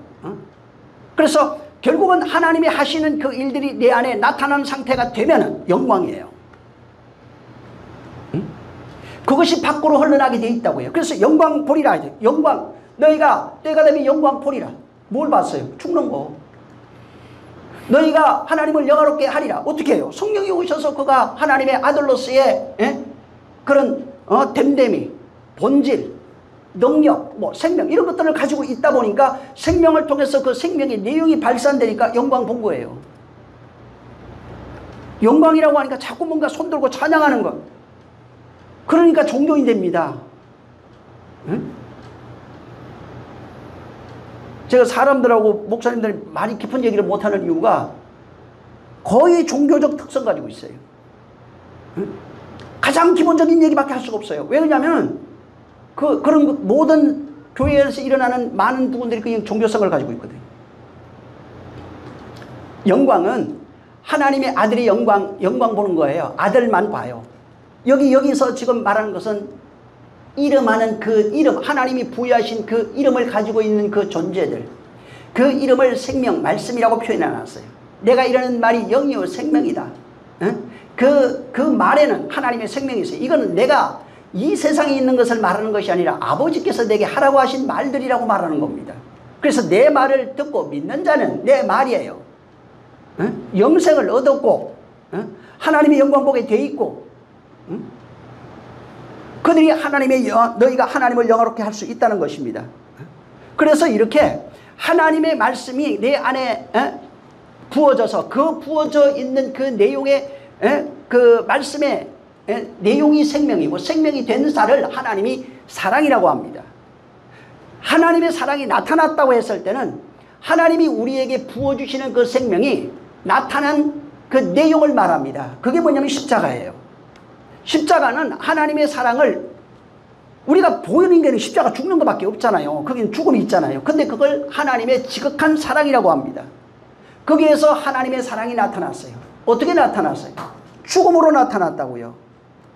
그래서 결국은 하나님이 하시는 그 일들이 내 안에 나타나는 상태가 되면 영광이에요. 그것이 밖으로 흘러나게 되어 있다고 해요. 그래서 영광 보리라. 영광, 너희가 때가 되면 영광 보리라. 뭘 봤어요? 죽는 거. 너희가 하나님을 영화롭게 하리라. 어떻게 해요? 성령이 오셔서 그가 하나님의 아들로서의 그런 됨됨이, 본질, 능력, 뭐 생명 이런 것들을 가지고 있다 보니까 생명을 통해서 그 생명의 내용이 발산되니까 영광 본 거예요. 영광이라고 하니까 자꾸 뭔가 손들고 찬양하는 것. 그러니까 종교인 됩니다. 제가 사람들하고 목사님들이 많이 깊은 얘기를 못하는 이유가 거의 종교적 특성 가지고 있어요. 가장 기본적인 얘기밖에 할 수가 없어요. 왜냐하면 그런 모든 교회에서 일어나는 많은 부분들이 그냥 종교성을 가지고 있거든요. 영광은 하나님의 아들의 영광 보는 거예요. 아들만 봐요. 여기서 지금 말하는 것은 이름하는 그 이름, 하나님이 부여하신 그 이름을 가지고 있는 그 존재들, 그 이름을 생명, 말씀이라고 표현해놨어요. 내가 이러는 말이 영이요 생명이다. 그 말에는 하나님의 생명이 있어요. 이거는 내가 이 세상에 있는 것을 말하는 것이 아니라 아버지께서 내게 하라고 하신 말들이라고 말하는 겁니다. 그래서 내 말을 듣고 믿는 자는 내 말이에요. 영생을 얻었고 하나님의 영광 보게 돼 있고 그들이 너희가 하나님을 영화롭게 할 수 있다는 것입니다. 그래서 이렇게 하나님의 말씀이 내 안에 부어져서 그 부어져 있는 그 내용의 그 말씀의 내용이 생명이고 생명이 된 자를 하나님이 사랑이라고 합니다. 하나님의 사랑이 나타났다고 했을 때는 하나님이 우리에게 부어주시는 그 생명이 나타난 그 내용을 말합니다. 그게 뭐냐면 십자가예요. 십자가는 하나님의 사랑을 우리가 보이는 게 십자가 죽는 것밖에 없잖아요. 거긴 죽음이 있잖아요. 근데 그걸 하나님의 지극한 사랑이라고 합니다. 거기에서 하나님의 사랑이 나타났어요. 어떻게 나타났어요? 죽음으로 나타났다고요.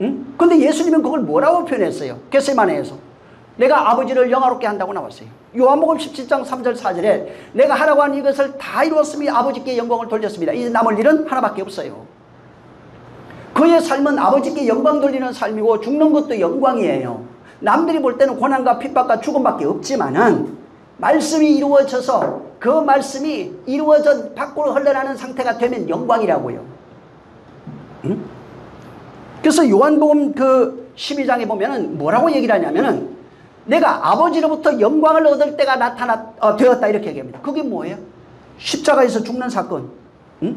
응? 근데 예수님은 그걸 뭐라고 표현했어요? 겟세마네에서 내가 아버지를 영화롭게 한다고 나왔어요. 요한복음 17장 3절 4절에 내가 하라고 한 이것을 다 이루었으니 아버지께 영광을 돌렸습니다. 이제 남을 일은 하나밖에 없어요. 그의 삶은 아버지께 영광 돌리는 삶이고 죽는 것도 영광이에요. 남들이 볼 때는 고난과 핍박과 죽음밖에 없지만은 말씀이 이루어져서 그 말씀이 이루어져 밖으로 흘러나는 상태가 되면 영광이라고요. 응? 그래서 요한복음 그 12장에 보면은 뭐라고 얘기를 하냐면은 내가 아버지로부터 영광을 얻을 때가 되었다 이렇게 얘기합니다. 그게 뭐예요? 십자가에서 죽는 사건. 응?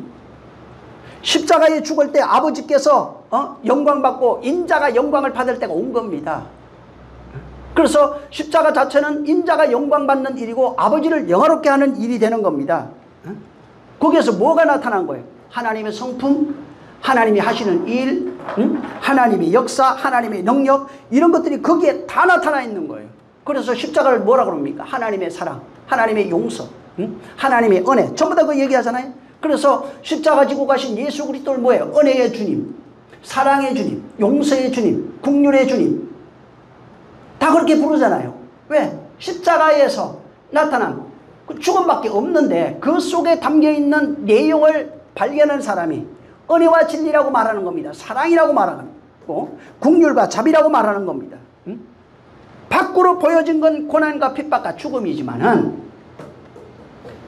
십자가에 죽을 때 아버지께서 영광 받고 인자가 영광을 받을 때가 온 겁니다. 그래서 십자가 자체는 인자가 영광 받는 일이고 아버지를 영화롭게 하는 일이 되는 겁니다. 거기에서 뭐가 나타난 거예요? 하나님의 성품, 하나님이 하시는 일, 하나님의 역사, 하나님의 능력 이런 것들이 거기에 다 나타나 있는 거예요. 그래서 십자가를 뭐라 그럽니까? 하나님의 사랑, 하나님의 용서, 하나님의 은혜 전부 다 그 얘기하잖아요. 그래서 십자가 지고 가신 예수 그리스도를 뭐예요? 은혜의 주님, 사랑의 주님, 용서의 주님, 긍휼의 주님 다 그렇게 부르잖아요. 왜? 십자가에서 나타난 그 죽음밖에 없는데 그 속에 담겨있는 내용을 발견한 사람이 은혜와 진리라고 말하는 겁니다. 사랑이라고 말하는 거고 긍휼과 자비라고 말하는 겁니다. 밖으로 보여진 건 고난과 핍박과 죽음이지만은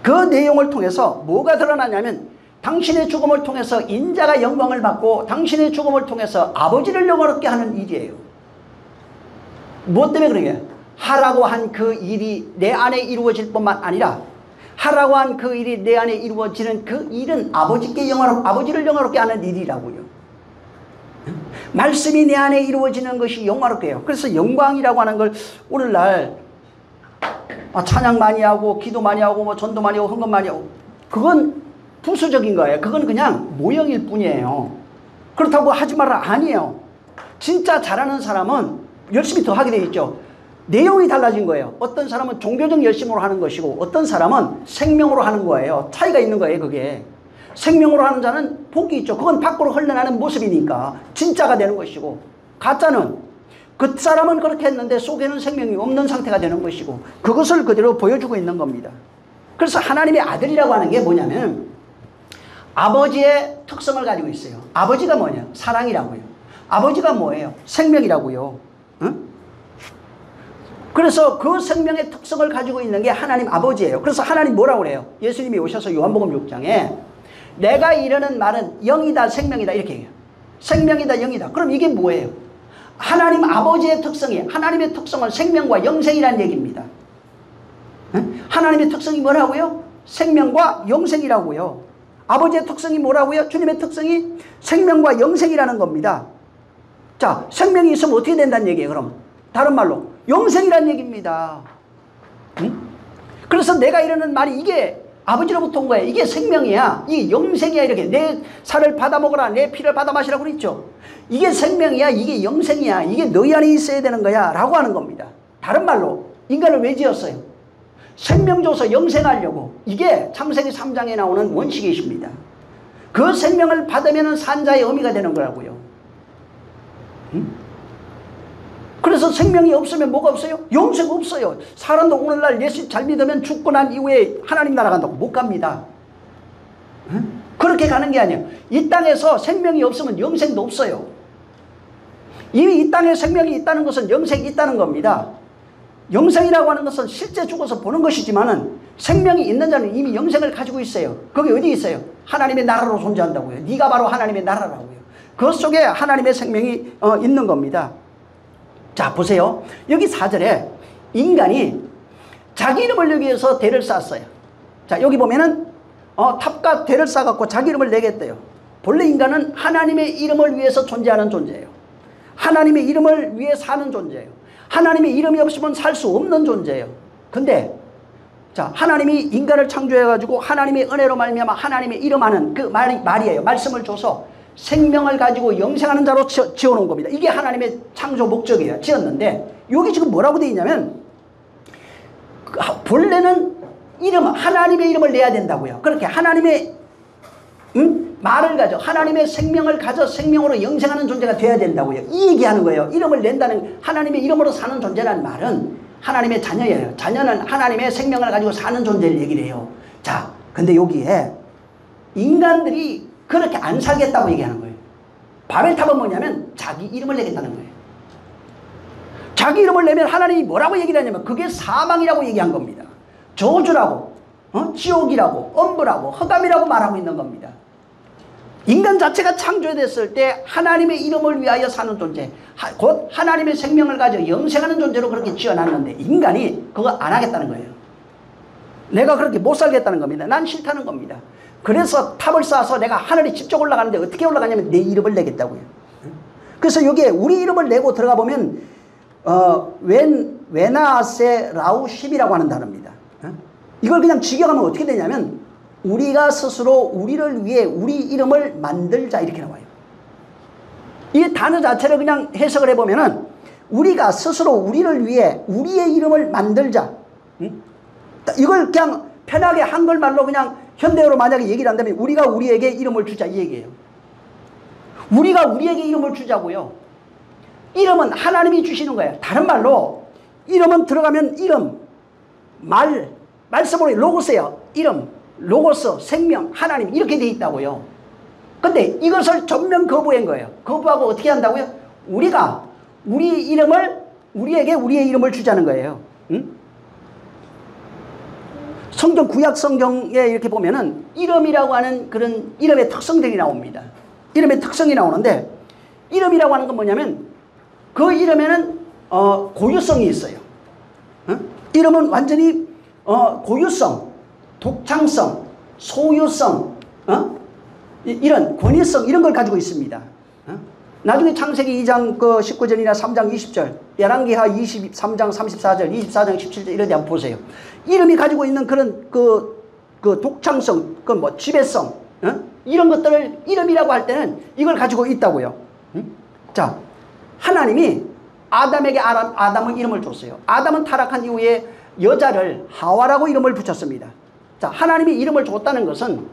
그 내용을 통해서 뭐가 드러나냐면 당신의 죽음을 통해서 인자가 영광을 받고 당신의 죽음을 통해서 아버지를 영화롭게 하는 일이에요. 무엇 때문에 그런 거예요? 하라고 한 그 일이 내 안에 이루어질 뿐만 아니라 하라고 한 그 일이 내 안에 이루어지는 그 일은 아버지를 영화롭게 하는 일이라고요. 말씀이 내 안에 이루어지는 것이 영화롭게 해요. 그래서 영광이라고 하는 걸 오늘날 찬양 많이 하고 기도 많이 하고 뭐 전도 많이 하고 헌금 많이 하고 그건 부수적인 거예요. 그건 그냥 모형일 뿐이에요. 그렇다고 하지 마라 아니에요. 진짜 잘하는 사람은 열심히 더 하게 돼 있죠. 내용이 달라진 거예요. 어떤 사람은 종교적 열심으로 하는 것이고 어떤 사람은 생명으로 하는 거예요. 차이가 있는 거예요. 그게 생명으로 하는 자는 복이 있죠. 그건 밖으로 흘러나는 모습이니까 진짜가 되는 것이고 가짜는 그 사람은 그렇게 했는데 속에는 생명이 없는 상태가 되는 것이고 그것을 그대로 보여주고 있는 겁니다. 그래서 하나님의 아들이라고 하는 게 뭐냐면 아버지의 특성을 가지고 있어요. 아버지가 뭐냐? 사랑이라고요. 아버지가 뭐예요? 생명이라고요. 응? 그래서 그 생명의 특성을 가지고 있는 게 하나님 아버지예요. 그래서 하나님 뭐라고 그래요? 예수님이 오셔서 요한복음 6장에 내가 이르는 말은 영이다 생명이다 이렇게 얘기해요. 생명이다 영이다. 그럼 이게 뭐예요? 하나님 아버지의 특성이 하나님의 특성은 생명과 영생이라는 얘기입니다. 응? 하나님의 특성이 뭐라고요? 생명과 영생이라고요. 아버지의 특성이 뭐라고요? 주님의 특성이 생명과 영생이라는 겁니다. 자, 생명이 있으면 어떻게 된다는 얘기예요, 그럼? 다른 말로, 영생이라는 얘기입니다. 응? 그래서 내가 이러는 말이 이게 아버지로부터 온 거야. 이게 생명이야. 이게 영생이야. 이렇게 내 살을 받아 먹어라. 내 피를 받아 마시라고 그랬죠. 이게 생명이야. 이게 영생이야. 이게 너희 안에 있어야 되는 거야. 라고 하는 겁니다. 다른 말로, 인간을 왜 지었어요? 생명 줘서 영생하려고. 이게 창세기 3장에 나오는 원칙이십니다. 그 생명을 받으면 산 자의 의미가 되는 거라고요. 그래서 생명이 없으면 뭐가 없어요? 영생 없어요. 사람도 오늘날 예수 잘 믿으면 죽고 난 이후에 하나님 나라 간다고 못 갑니다. 그렇게 가는 게 아니에요. 이 땅에서 생명이 없으면 영생도 없어요. 이미 이 땅에 생명이 있다는 것은 영생이 있다는 겁니다. 영생이라고 하는 것은 실제 죽어서 보는 것이지만은 생명이 있는 자는 이미 영생을 가지고 있어요. 거기 어디 있어요? 하나님의 나라로 존재한다고요. 네가 바로 하나님의 나라라고요. 그 속에 하나님의 생명이 있는 겁니다. 자, 보세요. 여기 4절에 인간이 자기 이름을 내기 위해서 대를 쌓았어요. 자, 여기 보면은 탑과 대를 쌓아갖고 자기 이름을 내겠대요. 본래 인간은 하나님의 이름을 위해서 존재하는 존재예요. 하나님의 이름을 위해 사는 존재예요. 하나님의 이름이 없으면 살 수 없는 존재예요. 근데 자, 하나님이 인간을 창조해가지고 하나님의 은혜로 말미암아 하나님의 이름 하는 그 말이에요. 말씀을 줘서 생명을 가지고 영생하는 자로 지어놓은 겁니다. 이게 하나님의 창조 목적이에요. 지었는데 여기 지금 뭐라고 되어 있냐면 본래는 하나님의 이름을 내야 된다고요. 그렇게 하나님의 말을 가져 하나님의 생명을 가져 생명으로 영생하는 존재가 돼야 된다고요. 이 얘기하는 거예요. 이름을 낸다는 하나님의 이름으로 사는 존재라는 말은 하나님의 자녀예요. 자녀는 하나님의 생명을 가지고 사는 존재를 얘기를 해요. 자, 근데 여기에 인간들이 그렇게 안 살겠다고 얘기하는 거예요. 바벨탑은 뭐냐면 자기 이름을 내겠다는 거예요. 자기 이름을 내면 하나님이 뭐라고 얘기를 하냐면 그게 사망이라고 얘기한 겁니다. 저주라고, 지옥이라고, 엄부라고, 흑암이라고 말하고 있는 겁니다. 인간 자체가 창조됐을 때 하나님의 이름을 위하여 사는 존재, 곧 하나님의 생명을 가지고 영생하는 존재로 그렇게 지어놨는데 인간이 그거 안 하겠다는 거예요. 내가 그렇게 못 살겠다는 겁니다. 난 싫다는 겁니다. 그래서 탑을 쌓아서 내가 하늘에 직접 올라가는데 어떻게 올라가냐면 내 이름을 내겠다고요. 그래서 여기에 우리 이름을 내고 들어가 보면 웨나세 라우십이라고 하는 단어입니다. 이걸 그냥 직역하면 어떻게 되냐면 우리가 스스로 우리를 위해 우리 이름을 만들자 이렇게 나와요. 이 단어 자체를 그냥 해석을 해보면은 우리가 스스로 우리를 위해 우리의 이름을 만들자. 이걸 그냥 편하게 한글말로 그냥 현대어로 만약에 얘기를 한다면 우리가 우리에게 이름을 주자 이 얘기예요. 우리가 우리에게 이름을 주자고요. 이름은 하나님이 주시는 거예요. 다른 말로 이름은 들어가면 이름, 말씀으로 로고스예요. 이름, 로고스, 생명, 하나님 이렇게 돼 있다고요. 근데 이것을 전면 거부한 거예요. 거부하고 어떻게 한다고요? 우리가 우리에게 우리의 이름을 주자는 거예요. 성경, 구약 성경에 이렇게 보면은 이름이라고 하는 그런 이름의 특성들이 나옵니다. 이름의 특성이 나오는데 이름이라고 하는 건 뭐냐면 그 이름에는 고유성이 있어요. 이름은 완전히 고유성, 독창성, 소유성, 이런 권위성 이런 걸 가지고 있습니다. 나중에 창세기 2장 19절이나 3장 20절, 열왕기하 23장 34절, 24장 17절 이런 데 한번 보세요. 이름이 가지고 있는 그런 그 독창성, 지배성, 이런 것들을 이름이라고 할 때는 이걸 가지고 있다고요. 자, 하나님이 아담에게 아담은 이름을 줬어요. 아담은 타락한 이후에 여자를 하와라고 이름을 붙였습니다. 자, 하나님이 이름을 줬다는 것은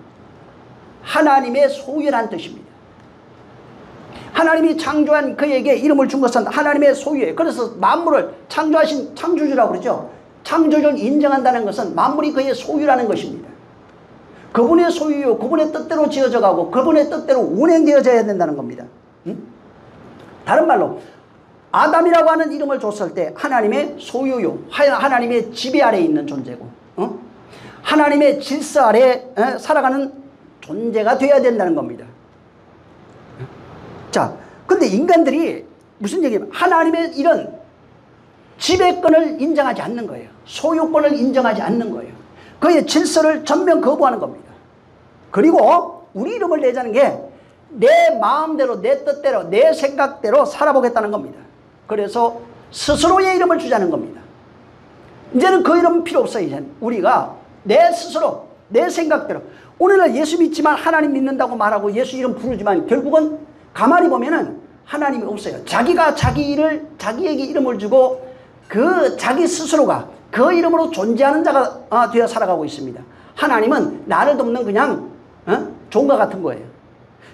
하나님의 소유라는 뜻입니다. 하나님이 창조한 그에게 이름을 준 것은 하나님의 소유예요. 그래서 만물을 창조하신 창조주라고 그러죠. 창조주를 인정한다는 것은 만물이 그의 소유라는 것입니다. 그분의 소유요, 그분의 뜻대로 지어져 가고 그분의 뜻대로 운행되어져야 된다는 겁니다. 다른 말로 아담이라고 하는 이름을 줬을 때 하나님의 소유요, 하나님의 지배 아래에 있는 존재고 하나님의 질서 아래에 살아가는 존재가 되어야 된다는 겁니다. 자, 근데 인간들이 무슨 얘기냐면 하나님의 이런 지배권을 인정하지 않는 거예요. 소유권을 인정하지 않는 거예요. 그의 질서를 전면 거부하는 겁니다. 그리고 우리 이름을 내자는 게 내 마음대로, 내 뜻대로, 내 생각대로 살아보겠다는 겁니다. 그래서 스스로의 이름을 주자는 겁니다. 이제는 그 이름은 필요 없어요. 이제는 우리가 내 스스로, 내 생각대로 오늘날 예수 믿지만 하나님 믿는다고 말하고 예수 이름 부르지만 결국은 가만히 보면은 하나님이 없어요. 자기가 자기에게 이름을 주고 그 자기 스스로가 그 이름으로 존재하는 자가 되어 살아가고 있습니다. 하나님은 나를 돕는 그냥 종과 같은 거예요.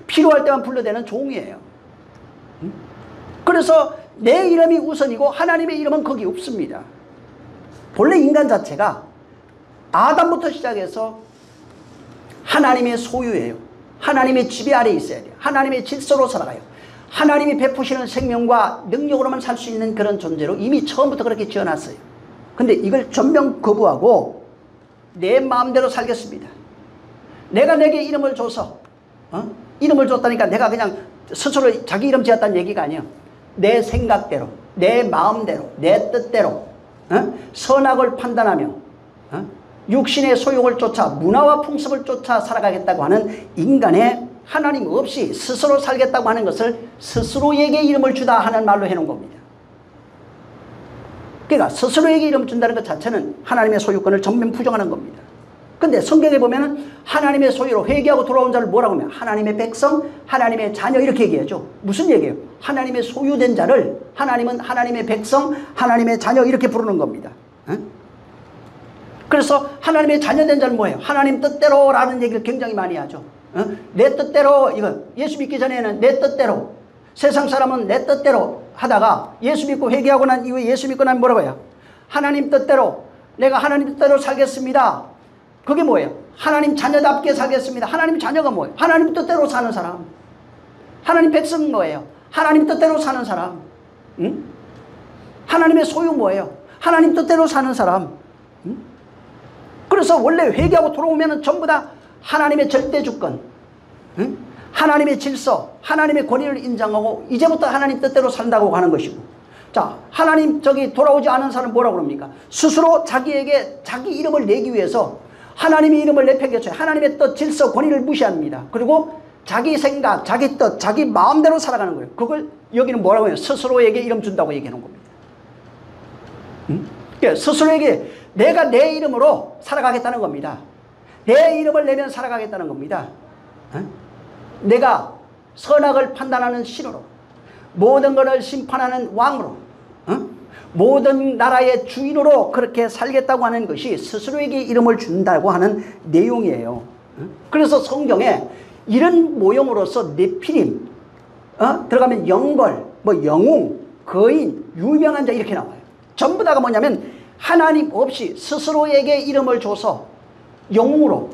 필요할 때만 불러대는 종이에요. 그래서 내 이름이 우선이고 하나님의 이름은 거기 없습니다. 본래 인간 자체가 아담부터 시작해서 하나님의 소유예요. 하나님의 지배 아래에 있어야 돼요. 하나님의 질서로 살아가요. 하나님이 베푸시는 생명과 능력으로만 살 수 있는 그런 존재로 이미 처음부터 그렇게 지어놨어요. 근데 이걸 전면 거부하고 내 마음대로 살겠습니다. 내가 내게 이름을 줘서 이름을 줬다니까 내가 그냥 스스로 자기 이름 지었다는 얘기가 아니에요. 내 생각대로, 내 마음대로, 내 뜻대로 선악을 판단하며 육신의 소욕을 쫓아 문화와 풍습을 쫓아 살아가겠다고 하는 인간의 하나님 없이 스스로 살겠다고 하는 것을 스스로에게 이름을 주다 하는 말로 해놓은 겁니다. 그러니까 스스로에게 이름을 준다는 것 자체는 하나님의 소유권을 전면 부정하는 겁니다. 근데 성경에 보면은 하나님의 소유로 회개하고 돌아온 자를 뭐라고 하면 하나님의 백성, 하나님의 자녀 이렇게 얘기하죠. 무슨 얘기예요? 하나님의 소유된 자를 하나님은 하나님의 백성, 하나님의 자녀 이렇게 부르는 겁니다. 그래서 하나님의 자녀된 자는 뭐예요? 하나님 뜻대로라는 얘기를 굉장히 많이 하죠. 내 뜻대로, 이건 예수 믿기 전에는 내 뜻대로, 세상 사람은 내 뜻대로 하다가 예수 믿고 회개하고 난 이후에 예수 믿고 나면 뭐라고 해요? 하나님 뜻대로, 내가 하나님 뜻대로 살겠습니다. 그게 뭐예요? 하나님 자녀답게 살겠습니다. 하나님 자녀가 뭐예요? 하나님 뜻대로 사는 사람. 하나님 백성은 뭐예요? 하나님 뜻대로 사는 사람. 응? 하나님의 소유 뭐예요? 하나님 뜻대로 사는 사람. 응? 그래서 원래 회개하고 돌아오면 전부 다 하나님의 절대 주권, 응? 하나님의 질서, 하나님의 권위를 인정하고 이제부터 하나님 뜻대로 산다고 하는 것이고, 자, 하나님 저기 돌아오지 않은 사람은 뭐라고 그럽니까? 스스로 자기에게 자기 이름을 내기 위해서 하나님의 이름을 내팽개쳐요. 하나님의 뜻, 질서, 권위를 무시합니다. 그리고 자기 생각, 자기 뜻, 자기 마음대로 살아가는 거예요. 그걸 여기는 뭐라고 해요? 스스로에게 이름 준다고 얘기하는 겁니다. 응? 그러니까 스스로에게 내가 내 이름으로 살아가겠다는 겁니다. 내 이름을 내면 살아가겠다는 겁니다. 내가 선악을 판단하는 신으로, 모든 것을 심판하는 왕으로, 모든 나라의 주인으로 그렇게 살겠다고 하는 것이 스스로에게 이름을 준다고 하는 내용이에요. 그래서 성경에 이런 모형으로서 네피림, 들어가면 영벌, 뭐 영웅, 거인, 유명한 자 이렇게 나와요. 전부 다가 뭐냐면 하나님 없이 스스로에게 이름을 줘서 영웅으로,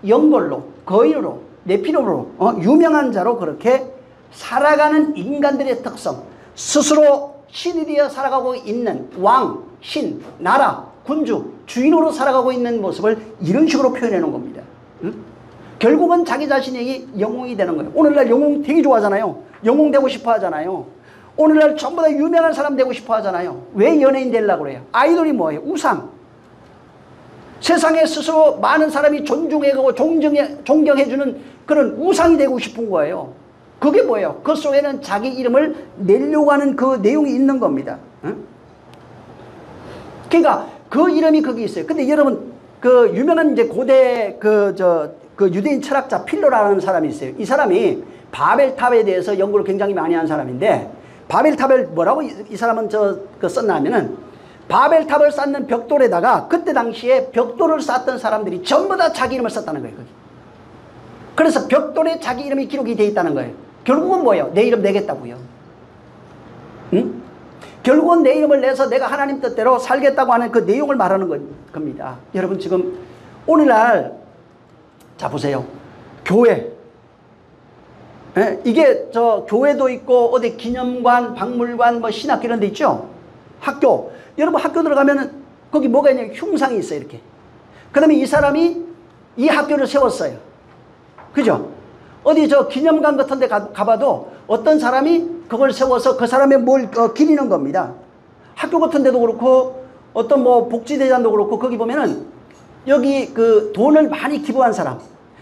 영벌로, 거인으로, 네피림으로, 유명한 자로 그렇게 살아가는 인간들의 특성, 스스로 신이 되어 살아가고 있는 왕, 신, 나라, 군주, 주인으로 살아가고 있는 모습을 이런 식으로 표현해 놓은 겁니다. 응? 결국은 자기 자신이 영웅이 되는 거예요. 오늘날 영웅 되게 좋아하잖아요. 영웅 되고 싶어 하잖아요. 오늘날 전부 다 유명한 사람 되고 싶어 하잖아요. 왜 연예인 되려고 그래요? 아이돌이 뭐예요? 우상. 세상에 스스로 많은 사람이 존중해가고 존경해주는 그런 우상이 되고 싶은 거예요. 그게 뭐예요? 그 속에는 자기 이름을 내려고 하는 그 내용이 있는 겁니다. 응? 그러니까 그 이름이 거기 있어요. 근데 여러분, 그 유명한 이제 고대 그 유대인 철학자 필로라는 사람이 있어요. 이 사람이 바벨탑에 대해서 연구를 굉장히 많이 한 사람인데, 바벨탑을 뭐라고 이 사람은 썼나 하면은, 바벨탑을 쌓는 벽돌에다가 그때 당시에 벽돌을 쌓던 사람들이 전부 다 자기 이름을 썼다는 거예요. 거기. 그래서 벽돌에 자기 이름이 기록이 되어 있다는 거예요. 결국은 뭐예요? 내 이름 내겠다고요. 응? 결국은 내 이름을 내서 내가 하나님 뜻대로 살겠다고 하는 그 내용을 말하는 겁니다. 여러분 지금 오늘날 자 보세요. 교회, 이게 교회도 있고 어디 기념관, 박물관, 뭐 신학교 이런 데 있죠. 학교. 여러분 학교 들어가면은 거기 뭐가 있냐면 흉상이 있어요. 이렇게. 그 다음에 이 사람이 이 학교를 세웠어요. 그죠? 어디 기념관 같은 데 가봐도 어떤 사람이 그걸 세워서 그 사람의 뭘 기리는 겁니다. 학교 같은 데도 그렇고 어떤 뭐 복지대장도 그렇고 거기 보면은 여기 그 돈을 많이 기부한 사람,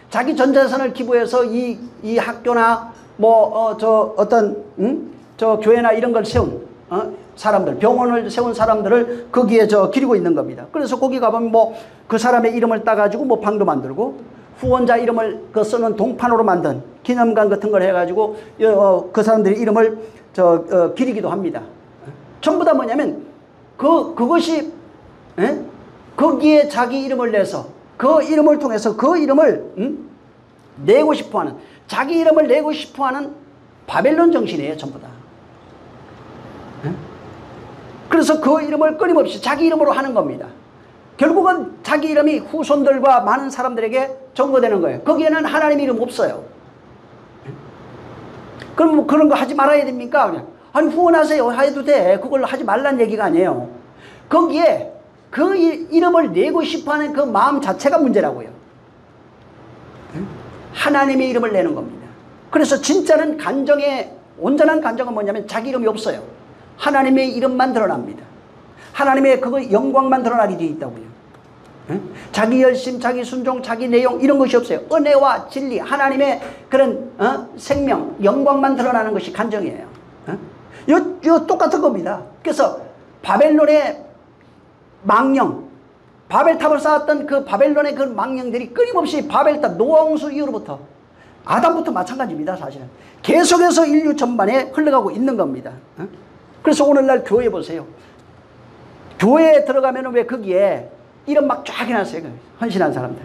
자기 전 재산을 기부해서 이 학교나 뭐 저 교회나 이런 걸 세운 사람들, 병원을 세운 사람들을 거기에 기리고 있는 겁니다. 그래서 거기 가보면 뭐 그 사람의 이름을 따가지고 뭐 방도 만들고 후원자 이름을 쓰는 동판으로 만든 기념관 같은 걸 해가지고 그 사람들의 이름을 기리기도 합니다. 전부 다 뭐냐면 그것이 거기에 자기 이름을 내서 그 이름을 통해서 그 이름을 내고 싶어하는, 자기 이름을 내고 싶어하는 바벨론 정신이에요. 전부 다. 그래서 그 이름을 끊임없이 자기 이름으로 하는 겁니다. 결국은 자기 이름이 후손들과 많은 사람들에게 전거되는 거예요. 거기에는 하나님 이름 없어요. 그럼 뭐 그런 거 하지 말아야 됩니까? 그냥 아니 후원하세요 해도 돼. 그걸 하지 말란 얘기가 아니에요. 거기에 그 이름을 내고 싶어하는 그 마음 자체가 문제라고요. 하나님의 이름을 내는 겁니다. 그래서 진짜는 온전한 간정은 뭐냐면 자기 이름이 없어요. 하나님의 이름만 드러납니다. 하나님의 그거 영광만 드러나게 되어 있다고요. 자기 열심, 자기 순종, 자기 내용 이런 것이 없어요. 은혜와 진리, 하나님의 그런 생명, 영광만 드러나는 것이 간정이에요. 요 똑같은 겁니다. 그래서 바벨론의 망령, 바벨탑을 쌓았던 그 바벨론의 그 망령들이 끊임없이 바벨탑 노아홍수 이후로부터 아담부터 마찬가지입니다. 사실은 계속해서 인류 전반에 흘러가고 있는 겁니다. 그래서 오늘날 교회 보세요. 교회에 들어가면 왜 거기에 이름 막 쫙 해놨어요. 헌신한 사람들.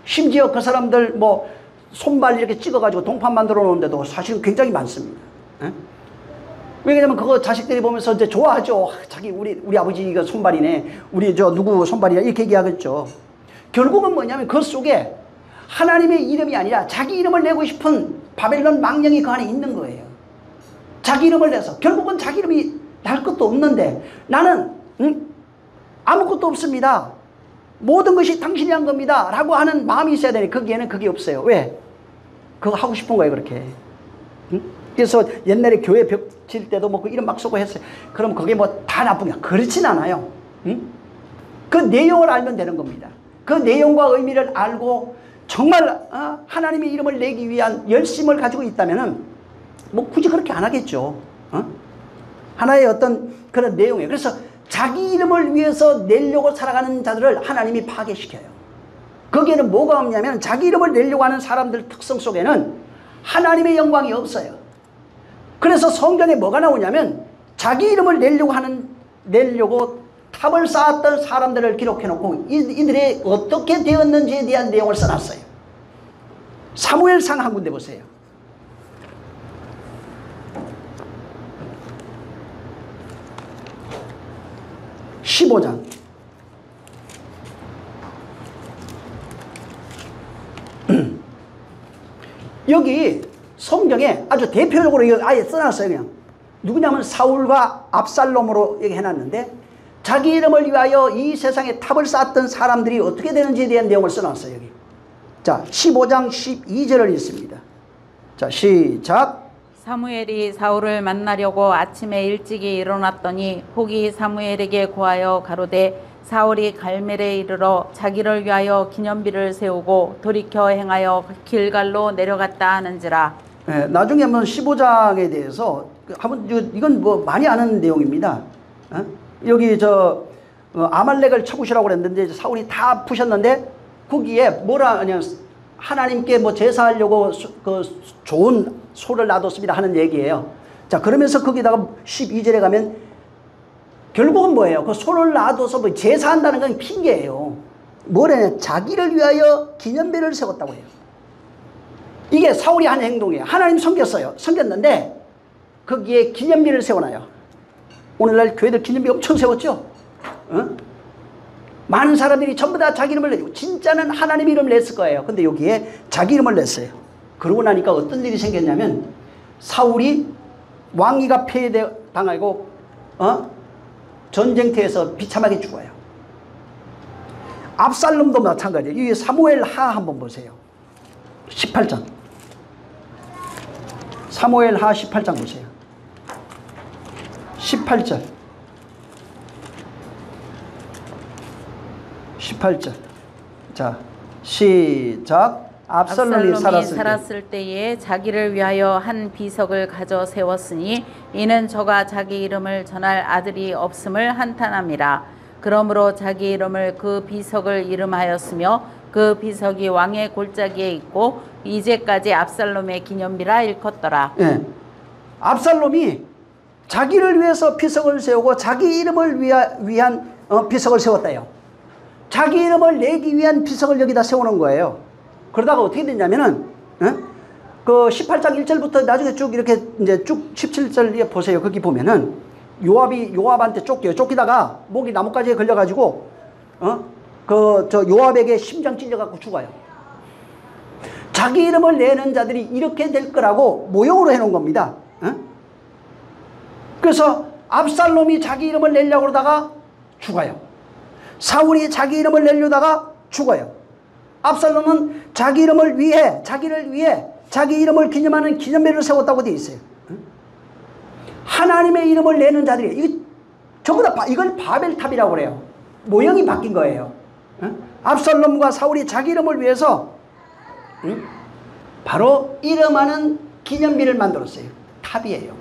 심지어 그 사람들 뭐 손발 이렇게 찍어가지고 동판 만들어 놓은데도 사실은 굉장히 많습니다. 왜냐면 그거 자식들이 보면서 이제 좋아하죠. 자기 우리 아버지가 손발이네. 우리 저 누구 손발이야. 이렇게 얘기하겠죠. 결국은 뭐냐면 그 속에 하나님의 이름이 아니라 자기 이름을 내고 싶은 바벨론 망령이 그 안에 있는 거예요. 자기 이름을 내서 결국은 자기 이름이 날 것도 없는데 나는 아무것도 없습니다. 모든 것이 당신이 한 겁니다. 라고 하는 마음이 있어야 되는데 거기에는 그게 없어요. 왜? 그거 하고 싶은 거예요. 그렇게. 그래서 옛날에 교회 벽 칠 때도 뭐 그 이름 막 쓰고 했어요. 그럼 그게 뭐 다 나쁜 게 그렇진 않아요. 그 내용을 알면 되는 겁니다. 그 내용과 의미를 알고 정말 하나님의 이름을 내기 위한 열심을 가지고 있다면은 뭐 굳이 그렇게 안 하겠죠. 하나의 어떤 그런 내용이에요. 그래서 자기 이름을 위해서 내려고 살아가는 자들을 하나님이 파괴시켜요. 거기에는 뭐가 없냐면 자기 이름을 내려고 하는 사람들 특성 속에는 하나님의 영광이 없어요. 그래서 성경에 뭐가 나오냐면 자기 이름을 내려고 탑을 쌓았던 사람들을 기록해 놓고 이들이 어떻게 되었는지에 대한 내용을 써놨어요. 사무엘상 한 군데 보세요. (15장) 여기 성경에 아주 대표적으로 이거 아예 써놨어요. 그냥 누구냐면 사울과 압살롬으로 여기 해놨는데 자기 이름을 위하여 이 세상에 탑을 쌓았던 사람들이 어떻게 되는지에 대한 내용을 써놨어요. 여기. 자, 15장 12절을 읽습니다. 자, 시작. 사무엘이 사울을 만나려고 아침에 일찍이 일어났더니 혹이 사무엘에게 고하여 가로되 사울이 갈멜에 이르러 자기를 위하여 기념비를 세우고 돌이켜 행하여 길갈로 내려갔다 하는지라. 네, 나중에 한번 15장에 대해서 한번 이건 뭐 많이 아는 내용입니다. 여기 아말렉을 쳐부시라고 그랬는데 사울이 다 푸셨는데 거기에 뭐라 하냐 하나님께 뭐 제사하려고 그 좋은 소를 놔뒀습니다 하는 얘기예요. 자, 그러면서 거기다가 12절에 가면 결국은 뭐예요? 그 소를 놔둬서 뭐 제사한다는 건 핑계예요. 뭐래냐? 자기를 위하여 기념비를 세웠다고 해요. 이게 사울이 한 행동이에요. 하나님 섬겼는데 거기에 기념비를 세워놔요. 오늘날 교회들 기념비 엄청 세웠죠? 많은 사람들이 전부 다 자기 이름을 내고 진짜는 하나님 이름을 냈을 거예요. 근데 여기에 자기 이름을 냈어요. 그러고 나니까 어떤 일이 생겼냐면 사울이 왕위가 폐해당하고 전쟁터에서 비참하게 죽어요. 압살롬도 마찬가지예요. 이 사무엘 하 한번 보세요. 18장. 사무엘 하 18장 보세요. 18절. 18절. 자, 시작. 압살롬이 살았을 때에 자기를 위하여 한 비석을 가져 세웠으니 이는 저가 자기 이름을 전할 아들이 없음을 한탄함이라. 그러므로 자기 이름을 그 비석을 이름하였으며 그 비석이 왕의 골짜기에 있고 이제까지 압살롬의 기념비라 일컫더라. 예. 압살롬이 자기를 위해서 비석을 세우고 자기 이름을 위한 비석을 세웠다요. 자기 이름을 내기 위한 비석을 여기다 세우는 거예요. 그러다가 어떻게 됐냐면은 그 18장 1절부터 나중에 쭉 이렇게 이제 쭉 17절 보세요. 거기 보면은 요압한테 쫓겨요. 쫓기다가 목이 나뭇가지에 걸려가지고 요압에게 심장 찔려갖고 죽어요. 자기 이름을 내는 자들이 이렇게 될 거라고 모형으로 해놓은 겁니다. 그래서 압살롬이 자기 이름을 내려고 그러다가 죽어요. 사울이 자기 이름을 내려다가 죽어요. 압살롬은 자기 이름을 위해 자기를 위해 자기 이름을 기념하는 기념비를 세웠다고 되어 있어요. 하나님의 이름을 내는 자들이 이거 전부 다 이걸 바벨탑이라고 그래요. 모형이 바뀐 거예요. 압살롬과 사울이 자기 이름을 위해서 바로 이름하는 기념비를 만들었어요. 탑이에요.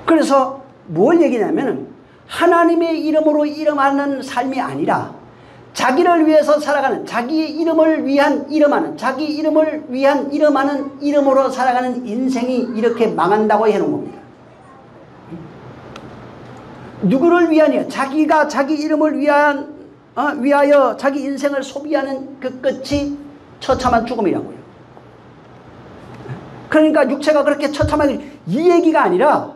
그래서 뭘 얘기냐면은 하나님의 이름으로 이름하는 삶이 아니라 자기를 위해서 살아가는, 자기의 이름을 위한 이름하는, 자기 이름을 위한 이름하는 이름으로 살아가는 인생이 이렇게 망한다고 해놓은 겁니다. 누구를 위하냐? 자기가 자기 이름을 위하여 자기 인생을 소비하는 그 끝이 처참한 죽음이라고요. 그러니까 육체가 그렇게 처참하게, 이 얘기가 아니라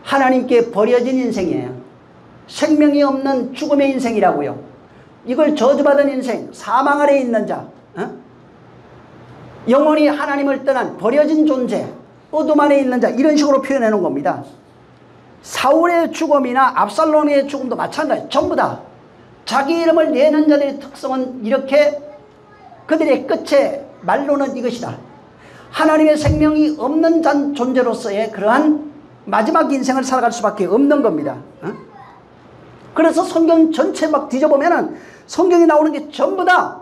하나님께 버려진 인생이에요. 생명이 없는 죽음의 인생이라고요. 이걸 저주받은 인생, 사망 아래에 있는 자, 영원히 하나님을 떠난 버려진 존재, 어둠 안에 있는 자, 이런 식으로 표현해 놓은 겁니다. 사울의 죽음이나 압살롬의 죽음도 마찬가지. 전부 다 자기 이름을 내는 자들의 특성은 이렇게, 그들의 끝에 말로는 이것이다. 하나님의 생명이 없는 존재로서의 그러한 마지막 인생을 살아갈 수밖에 없는 겁니다. 그래서 성경 전체 막 뒤져보면은 성경에 나오는 게 전부 다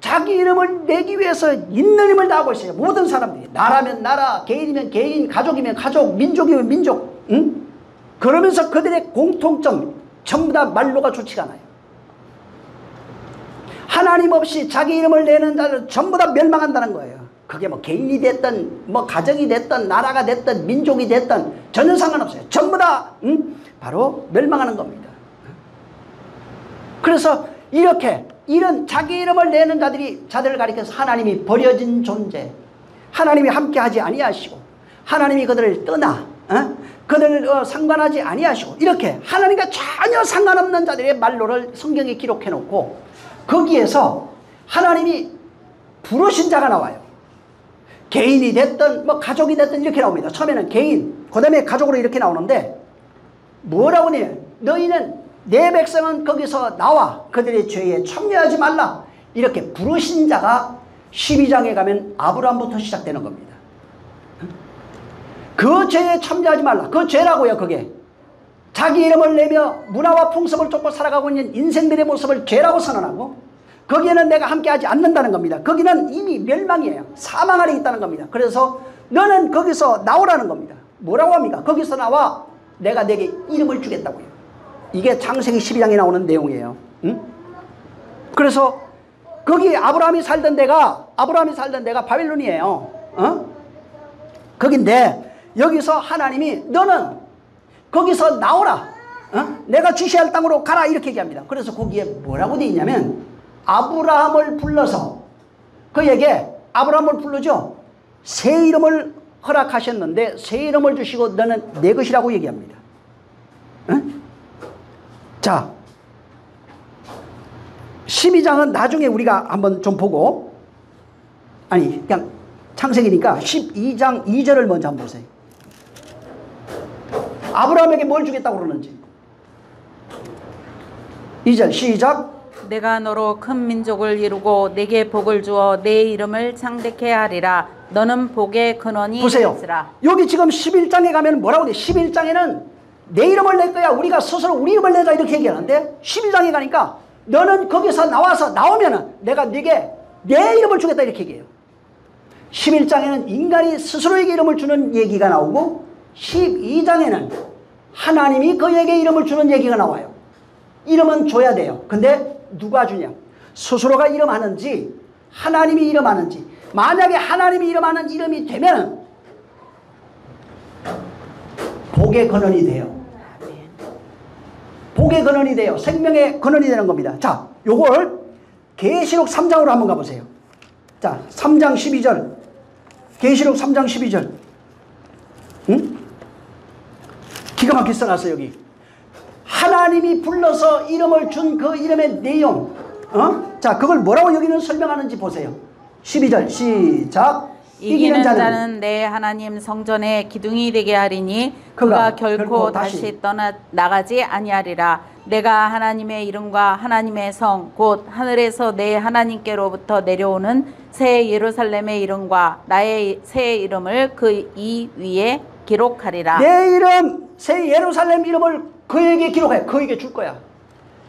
자기 이름을 내기 위해서 있는 힘을 다하고 있어요. 모든 사람들이. 나라면 나라, 개인이면 개인, 가족이면 가족, 민족이면 민족. 그러면서 그들의 공통점 전부 다 말로가 좋지가 않아요. 하나님 없이 자기 이름을 내는 자들은 전부 다 멸망한다는 거예요. 그게 뭐 개인이 됐든 뭐 가정이 됐든 나라가 됐든 민족이 됐든 전혀 상관없어요. 전부 다 바로 멸망하는 겁니다. 그래서 이렇게 이런 자기 이름을 내는 자들을 가리켜서 하나님이 버려진 존재, 하나님이 함께하지 아니하시고 하나님이 그들을 떠나 그들을 상관하지 아니하시고, 이렇게 하나님과 전혀 상관없는 자들의 말로를 성경에 기록해 놓고 거기에서 하나님이 부르신 자가 나와요. 개인이 됐든 뭐 가족이 됐든 이렇게 나옵니다. 처음에는 개인, 그 다음에 가족으로 이렇게 나오는데 뭐라고 하냐? 너희는, 내 백성은 거기서 나와 그들의 죄에 참여하지 말라. 이렇게 부르신 자가 12장에 가면 아브라함부터 시작되는 겁니다. 그 죄에 참여하지 말라. 그 죄라고요. 그게 자기 이름을 내며 문화와 풍습을 쫓고 살아가고 있는 인생들의 모습을 죄라고 선언하고, 거기에는 내가 함께하지 않는다는 겁니다. 거기는 이미 멸망이에요. 사망 아래 있다는 겁니다. 그래서 너는 거기서 나오라는 겁니다. 뭐라고 합니까? 거기서 나와 내가 내게 이름을 주겠다고요. 이게 창세기 12장에 나오는 내용이에요. 그래서 거기 아브라함이 살던 데가 바빌론이에요. 거긴데 여기서 하나님이 너는 거기서 나오라. 내가 지시할 땅으로 가라. 이렇게 얘기합니다. 그래서 거기에 뭐라고 되어 있냐면 아브라함을 불러서 그에게, 아브라함을 부르죠. 새 이름을 허락하셨는데 새 이름을 주시고 너는 내 것이라고 얘기합니다. 자, 12장은 나중에 우리가 한번 좀 보고, 아니 그냥 창세기니까 12장 2절을 먼저 한번 보세요. 아브라함에게 뭘 주겠다고 그러는지. 2절 시작. 내가 너로 큰 민족을 이루고 내게 복을 주어 내 이름을 창대케 하리라. 너는 복의 근원이 보세요. 되리라. 여기 지금 11장에 가면 뭐라고 돼? 11장에는 내 이름을 낼 거야. 우리가 스스로 우리 이름을 내자. 이렇게 얘기하는데 12장에 가니까 너는 거기서 나오면은 내가 네게 내 이름을 주겠다. 이렇게 얘기해요. 11장에는 인간이 스스로에게 이름을 주는 얘기가 나오고 12장에는 하나님이 그에게 이름을 주는 얘기가 나와요. 이름은 줘야 돼요. 근데 누가 주냐? 스스로가 이름하는지 하나님이 이름하는지. 만약에 하나님이 이름하는 이름이 되면 복의 근원이 돼요. 복의 근원이 돼요. 생명의 근원이 되는 겁니다. 자, 요걸 계시록 3장으로 한번 가보세요. 자, 3장 12절. 계시록 3장 12절. 기가 막히게 써놨어요. 여기 하나님이 불러서 이름을 준 그 이름의 내용, 자, 그걸 뭐라고 여기는 설명하는지 보세요. 12절 시작. 이기는 자는 내 하나님 성전의 기둥이 되게 하리니 그가 결코 다시 떠나가지 아니하리라. 내가 하나님의 이름과 하나님의 성 곧 하늘에서 내 하나님께로부터 내려오는 새 예루살렘의 이름과 나의 새 이름을 그 이 위에 기록하리라. 내 이름, 새 예루살렘 이름을 그에게 기록해. 그에게 줄 거야.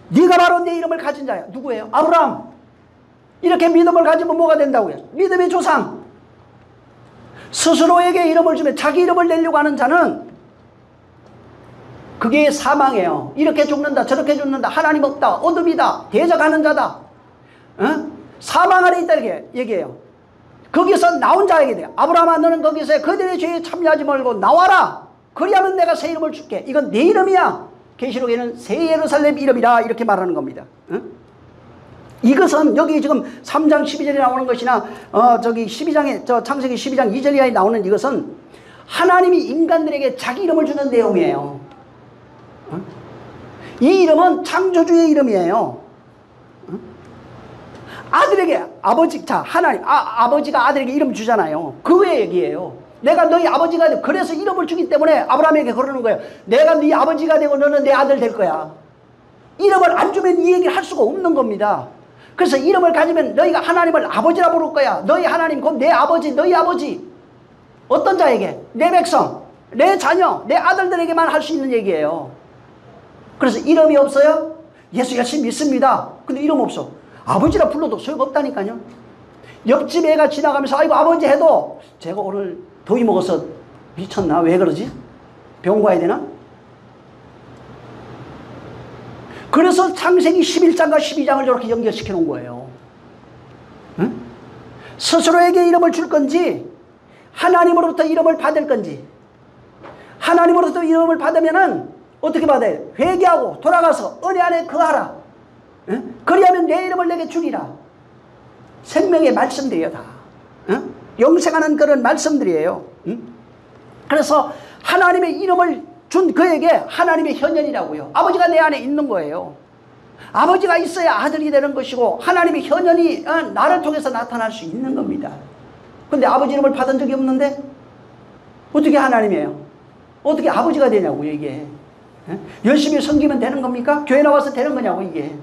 네가 바로 내 이름을 가진 자야. 누구예요? 아브라함. 이렇게 믿음을 가지면 뭐가 된다고요? 믿음의 조상. 스스로에게 이름을 주면, 자기 이름을 내려고 하는 자는 그게 사망이에요. 이렇게 죽는다 저렇게 죽는다, 하나님 없다, 어둠이다, 대적하는 자다, 사망 아래 있다 이렇게 얘기해요. 거기서 나온 자에게 돼요. 아브라함아 너는 거기서 그들의 죄에 참여하지 말고 나와라. 그리하면 내가 새 이름을 줄게. 이건 내 이름이야. 계시록에는 새 예루살렘 이름이라 이렇게 말하는 겁니다. 이것은 여기 지금 3장 12절에 나오는 것이나 저기 12장에 창세기 12장 2절에 나오는 이것은 하나님이 인간들에게 자기 이름을 주는 내용이에요. 이 이름은 창조주의 이름이에요. 아들에게 아버지, 자 하나님 아버지가 아들에게 이름 주잖아요. 그 얘기예요. 내가 너희 아버지가 돼. 그래서 이름을 주기 때문에 아브라함에게 그러는 거예요. 내가 네 아버지가 되고 너는 내 아들 될 거야. 이름을 안 주면 이 얘기를 할 수가 없는 겁니다. 그래서 이름을 가지면 너희가 하나님을 아버지라 부를 거야. 너희 하나님 그럼 내 아버지, 너희 아버지. 어떤 자에게? 내 백성, 내 자녀, 내 아들들에게만 할 수 있는 얘기예요. 그래서 이름이 없어요? 예수 열심히 믿습니다. 근데 이름 없어. 아버지라 불러도 소용없다니까요. 옆집 애가 지나가면서 아이고 아버지 해도 제가 오늘 더위 먹어서 미쳤나? 왜 그러지? 병원 가야 되나? 그래서 창세기 11장과 12장을 저렇게 연결시켜 놓은 거예요. 응? 스스로에게 이름을 줄 건지 하나님으로부터 이름을 받을 건지. 하나님으로부터 이름을 받으면은 어떻게 받아요? 회개하고 돌아가서 은혜 안에 거하라. 응? 그리하면 내 이름을 내게 주리라. 생명의 말씀들이에요 다. 응? 영생하는 그런 말씀들이에요. 응? 그래서 하나님의 이름을 준 그에게 하나님의 현현이라고요. 아버지가 내 안에 있는 거예요. 아버지가 있어야 아들이 되는 것이고 하나님의 현현이 나를 통해서 나타날 수 있는 겁니다. 근데 아버지 이름을 받은 적이 없는데 어떻게 하나님이에요? 어떻게 아버지가 되냐고 이게. 열심히 섬기면 되는 겁니까? 교회 나와서 되는 거냐고 이게.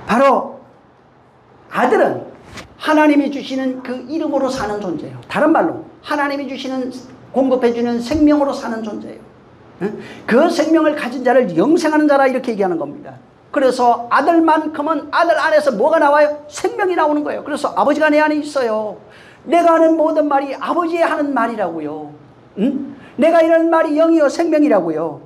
바로 아들은 하나님이 주시는 그 이름으로 사는 존재예요. 다른 말로 하나님이 주시는 공급해주는 생명으로 사는 존재예요. 그 생명을 가진 자를 영생하는 자라 이렇게 얘기하는 겁니다. 그래서 아들만큼은 아들 안에서 뭐가 나와요? 생명이 나오는 거예요. 그래서 아버지가 내 안에 있어요. 내가 하는 모든 말이 아버지의 하는 말이라고요. 내가 이런 말이 영이요 생명이라고요.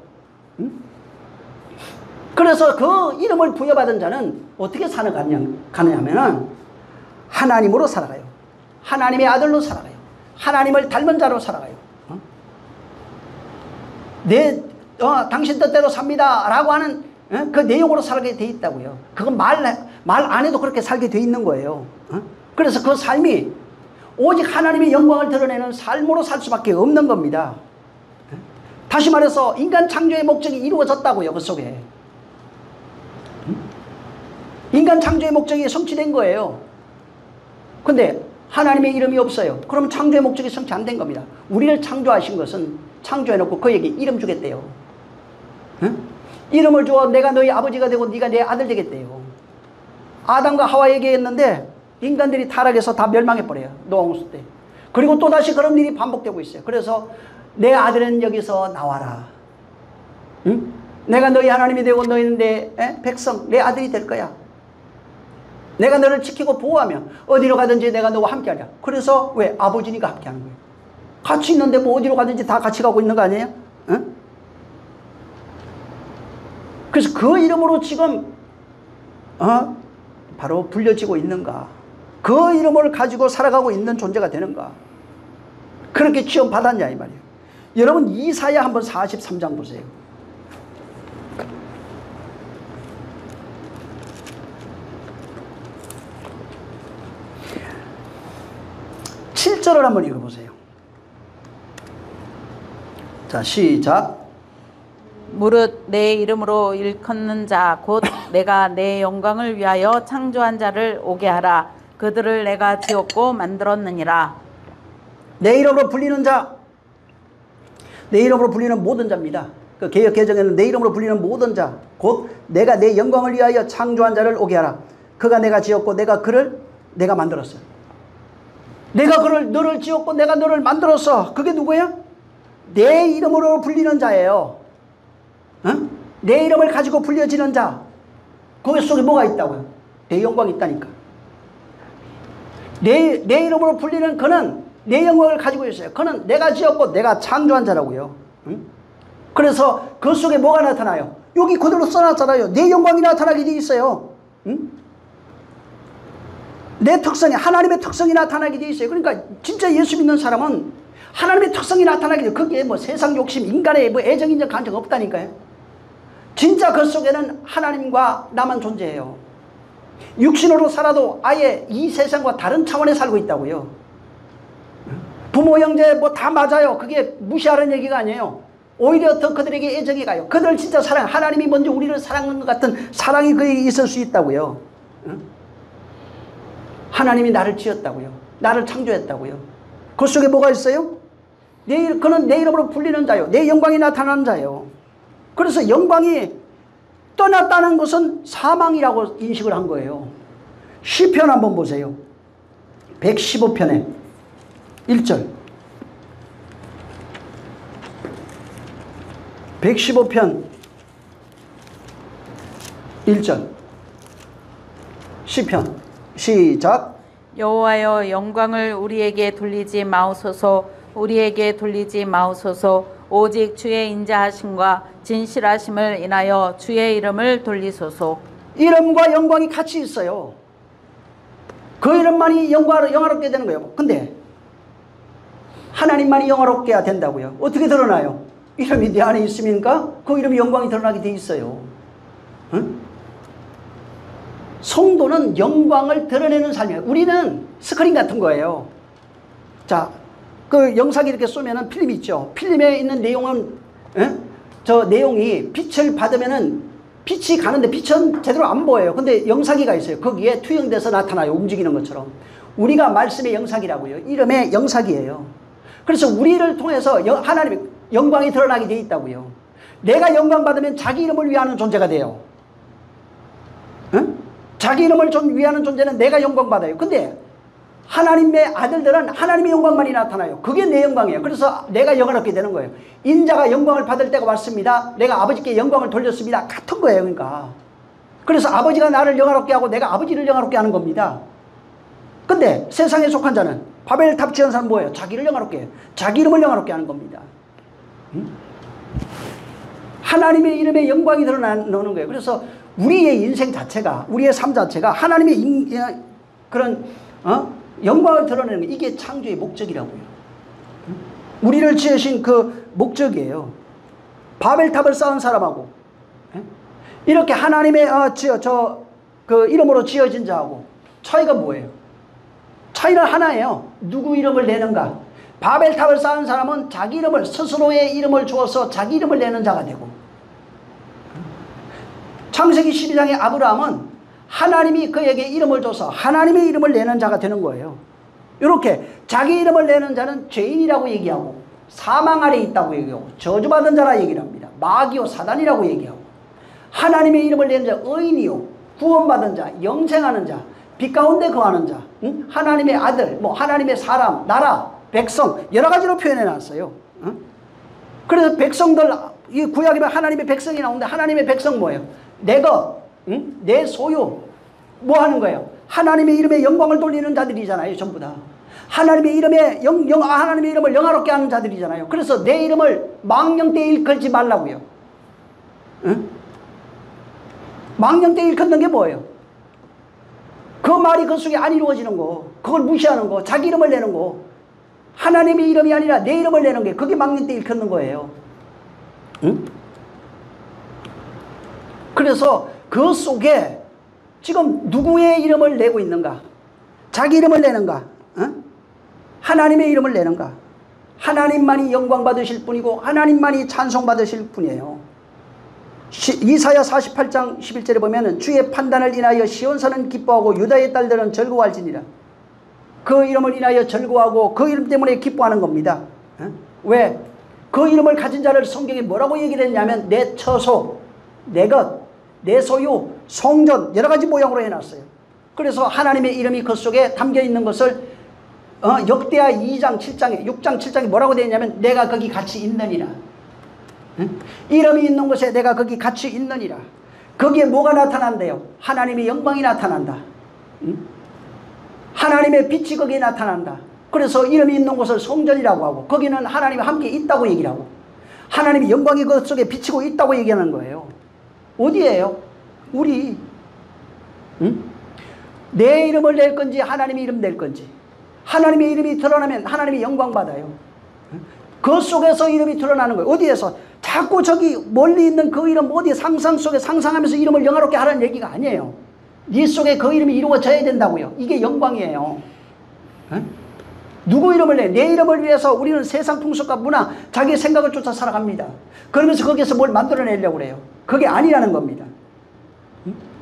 그래서 그 이름을 부여받은 자는 어떻게 가느냐면 하나님으로 살아가요. 하나님의 아들로 살아가요. 하나님을 닮은 자로 살아가요. 당신 뜻대로 삽니다 라고 하는 그 내용으로 살게 돼 있다고요. 그건 말 안 해도 그렇게 살게 돼 있는 거예요. 그래서 그 삶이 오직 하나님의 영광을 드러내는 삶으로 살 수밖에 없는 겁니다. 다시 말해서 인간 창조의 목적이 이루어졌다고요. 그 속에 인간 창조의 목적이 성취된 거예요. 근데 하나님의 이름이 없어요. 그럼 창조의 목적이 성취 안 된 겁니다. 우리를 창조하신 것은 창조해놓고 그에게 이름 주겠대요. 이름을 줘. 내가 너희 아버지가 되고 네가 내 아들 되겠대요. 아담과 하와에게 했는데 인간들이 타락해서 다 멸망해버려요. 노아홍수 때. 그리고 또다시 그런 일이 반복되고 있어요. 그래서 내 아들은 여기서 나와라. 응? 내가 너희 하나님이 되고 너희는 내 백성, 내 아들이 될 거야. 내가 너를 지키고 보호하며 어디로 가든지 내가 너와 함께하랴. 그래서 왜? 아버지니까 함께하는 거예요. 같이 있는데 뭐 어디로 가든지 다 같이 가고 있는 거 아니에요? 응? 그래서 그 이름으로 지금 바로 불려지고 있는가? 그 이름을 가지고 살아가고 있는 존재가 되는가? 그렇게 취업받았냐 이 말이에요. 여러분 이사야 한번 43장 보세요. 7절을 한번 읽어보세요. 자, 시작. 무릇 내 이름으로 일컫는 자 곧 내가 내 영광을 위하여 창조한 자를 오게 하라. 그들을 내가 지었고 만들었느니라. 내 이름으로 불리는 자, 내 이름으로 불리는 모든 자입니다. 그 개역 개정에는 내 이름으로 불리는 모든 자 곧 내가 내 영광을 위하여 창조한 자를 오게 하라. 그가 내가 지었고 내가 그를 내가 만들었어요. 내가 너를 지었고 내가 너를 만들었어. 그게 누구예요? 내 이름으로 불리는 자예요. 응? 내 이름을 가지고 불려지는 자. 거기 속에 뭐가 있다고요? 내 영광이 있다니까. 내 이름으로 불리는 그는 내 영광을 가지고 있어요. 그는 내가 지었고 내가 창조한 자라고요. 응? 그래서 그 속에 뭐가 나타나요? 여기 그대로 써놨잖아요. 내 영광이 나타나게 돼 있어요. 응? 내 특성이, 하나님의 특성이 나타나게 돼 있어요. 그러니까 진짜 예수 믿는 사람은 하나님의 특성이 나타나게 돼요. 거기에 뭐 세상 욕심, 인간의 뭐 애정인정 감정 없다니까요. 진짜 그 속에는 하나님과 나만 존재해요. 육신으로 살아도 아예 이 세상과 다른 차원에 살고 있다고요. 부모 형제 뭐 다 맞아요. 그게 무시하는 얘기가 아니에요. 오히려 더 그들에게 애정이 가요. 그들 진짜 사랑, 하나님이 먼저 우리를 사랑하는 것 같은 사랑이 그에게 있을 수 있다고요. 하나님이 나를 지었다고요. 나를 창조했다고요. 그 속에 뭐가 있어요? 그는 내 이름으로 불리는 자요. 내 영광이 나타나는 자요. 그래서 영광이 떠났다는 것은 사망이라고 인식을 한 거예요. 시편 한번 보세요. 115편에 1절. 115편 1절. 시편 시작. 여호와여 영광을 우리에게 돌리지 마옵소서. 우리에게 돌리지 마옵소서. 오직 주의 인자하심과 진실하심을 인하여 주의 이름을 돌리소서. 이름과 영광이 같이 있어요. 그 이름만이 영화롭게 되는 거예요. 근데 하나님만이 영화롭게 된다고요. 어떻게 드러나요? 이름이 내 안에 있으니까 그 이름이 영광이 드러나게 돼 있어요. 응? 성도는 영광을 드러내는 삶이에요. 우리는 스크린 같은 거예요. 자, 그 영상이 이렇게 쏘면은 필름 있죠. 필름에 있는 내용은 저 내용이 빛을 받으면은 빛이 가는데 빛은 제대로 안 보여요. 근데 영상기가 있어요. 거기에 투영돼서 나타나요. 움직이는 것처럼. 우리가 말씀의 영상이라고요. 이름의 영상이에요. 그래서 우리를 통해서 하나님의 영광이 드러나게 돼 있다고요. 내가 영광 받으면 자기 이름을 위하는 존재가 돼요. 응? 자기 이름을 좀 위하는 존재는 내가 영광 받아요. 근데 하나님의 아들들은 하나님의 영광만이 나타나요. 그게 내 영광이에요. 그래서 내가 영화롭게 되는 거예요. 인자가 영광을 받을 때가 왔습니다. 내가 아버지께 영광을 돌렸습니다. 같은 거예요. 그러니까. 그래서 아버지가 나를 영화롭게 하고 내가 아버지를 영화롭게 하는 겁니다. 근데 세상에 속한 자는 바벨탑 지은 사람 뭐예요? 자기를 영화롭게 해요. 자기 이름을 영화롭게 하는 겁니다. 하나님의 이름에 영광이 드러나는 거예요. 그래서 우리의 인생 자체가, 우리의 삶 자체가 하나님의 그런 영광을 드러내는 게 이게 창조의 목적이라고요. 우리를 지으신 그 목적이에요. 바벨탑을 쌓은 사람하고 이렇게 하나님의 그 이름으로 지어진 자하고 차이가 뭐예요? 차이는 하나예요. 누구 이름을 내는가? 바벨탑을 쌓은 사람은 자기 이름을, 스스로의 이름을 주어서 자기 이름을 내는 자가 되고, 창세기 12장의 아브라함은 하나님이 그에게 이름을 줘서 하나님의 이름을 내는 자가 되는 거예요. 이렇게 자기 이름을 내는 자는 죄인이라고 얘기하고, 사망 아래 있다고 얘기하고, 저주받은 자라 얘기를 합니다. 마귀요 사단이라고 얘기하고, 하나님의 이름을 내는 자 의인이요, 구원받은 자, 영생하는 자, 빛 가운데 거하는 자, 하나님의 아들, 뭐 하나님의 사람, 나라, 백성, 여러 가지로 표현해 놨어요. 그래서 백성들, 이 구약이면 하나님의 백성이 나오는데, 하나님의 백성 뭐예요? 내 것, 내 소유, 뭐 하는 거예요? 하나님의 이름에 영광을 돌리는 자들이잖아요. 전부 다 하나님의 이름에 하나님의 이름을 영화롭게 하는 자들이잖아요. 그래서 내 이름을 망령되이 일컬지 말라고요. 망령되이 일컫는 게 뭐예요? 그 말이 그 속에 안 이루어지는 거, 그걸 무시하는 거, 자기 이름을 내는 거, 하나님의 이름이 아니라 내 이름을 내는 게, 그게 망령되이 일컫는 거예요. 그래서 그 속에 지금 누구의 이름을 내고 있는가? 자기 이름을 내는가? 하나님의 이름을 내는가? 하나님만이 영광 받으실 분이고 하나님만이 찬송 받으실 분이에요. 이사야 48장 11절에 보면 주의 판단을 인하여 시온산은 기뻐하고 유다의 딸들은 즐거워할지니라. 그 이름을 인하여 즐거워하고 그 이름 때문에 기뻐하는 겁니다. 왜? 그 이름을 가진 자를 성경에 뭐라고 얘기를 했냐면 내 처소, 내 것, 내 소유, 성전, 여러 가지 모양으로 해놨어요. 그래서 하나님의 이름이 그 속에 담겨 있는 것을 역대하 2장 7장에 6장 7장에 뭐라고 되어 있냐면 내가 거기 같이 있느니라. 이름이 있는 곳에 내가 거기 같이 있느니라. 거기에 뭐가 나타난대요? 하나님의 영광이 나타난다. 하나님의 빛이 거기에 나타난다. 그래서 이름이 있는 곳을 성전이라고 하고 거기는 하나님이 함께 있다고 얘기를 하고 하나님이 영광이 그 속에 비치고 있다고 얘기하는 거예요. 어디예요? 우리. 응? 내 이름을 낼 건지 하나님의 이름 낼 건지. 하나님의 이름이 드러나면 하나님이 영광 받아요. 그 속에서 이름이 드러나는 거예요. 어디에서? 자꾸 저기 멀리 있는 그 이름 어디 상상 속에 상상하면서 이름을 영화롭게 하라는 얘기가 아니에요. 네 속에 그 이름이 이루어져야 된다고요. 이게 영광이에요. 누구 이름을 내? 내 이름을 위해서 우리는 세상 풍속과 문화, 자기의 생각을 쫓아 살아갑니다. 그러면서 거기에서 뭘 만들어내려고 그래요. 그게 아니라는 겁니다.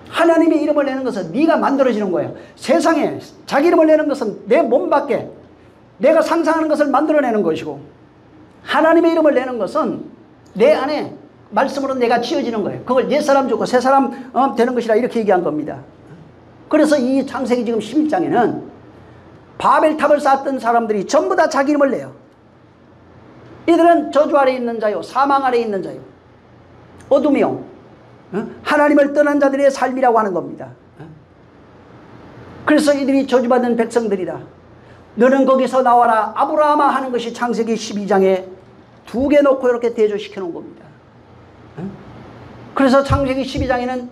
하나님의 이름을 내는 것은 네가 만들어지는 거예요. 세상에 자기 이름을 내는 것은 내 몸 밖에 내가 상상하는 것을 만들어내는 것이고, 하나님의 이름을 내는 것은 내 안에 말씀으로 내가 지어지는 거예요. 그걸 옛사람 죽고 새사람 되는 것이라 이렇게 얘기한 겁니다. 그래서 이 창세기 지금 11장에는 바벨탑을 쌓았던 사람들이 전부 다 자기 이름을 내요. 이들은 저주 아래 있는 자요, 사망 아래 있는 자요, 어둠이요, 하나님을 떠난 자들의 삶이라고 하는 겁니다. 그래서 이들이 저주받은 백성들이다. 너는 거기서 나와라 아브라함아 하는 것이 창세기 12장에 2개 놓고 이렇게 대조시켜 놓은 겁니다. 그래서 창세기 12장에는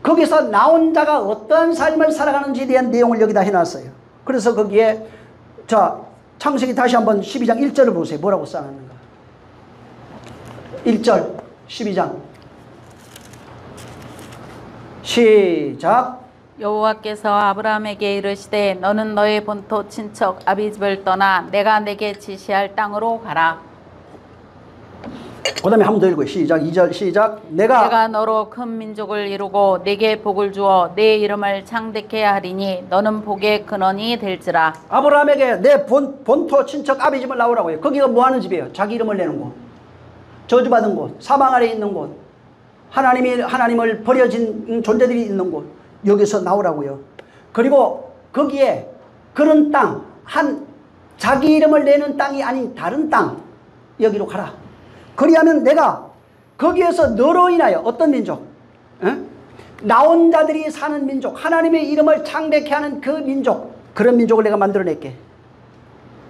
거기서 나온 자가 어떤 삶을 살아가는지에 대한 내용을 여기다 해놨어요. 그래서 거기에 자 창세기 다시 한번 12장 1절을 보세요. 뭐라고 써놨는가. 1절 12장 시작. 여호와께서 아브라함에게 이르시되 너는 너의 본토 친척 아비집을 떠나 내가 내게 지시할 땅으로 가라. 그 다음에 한 번 더 읽어요. 시작. 2절 시작. 내가 너로 큰 민족을 이루고 내게 복을 주어 내 이름을 창대케 하리니 너는 복의 근원이 될지라. 아브라함에게 내 본토 친척 아비집을 나오라고 해요. 거기가 뭐하는 집이에요? 자기 이름을 내는 곳, 저주받은 곳, 사망 아래 있는 곳, 하나님을 버려진 존재들이 있는 곳, 여기서 나오라고요. 그리고 거기에 그런 땅, 자기 이름을 내는 땅이 아닌 다른 땅, 여기로 가라. 그리하면 내가 거기에서 너로 인하여 어떤 민족, 나온 자들이 사는 민족, 하나님의 이름을 창대케 하는 그 민족, 그런 민족을 내가 만들어낼게.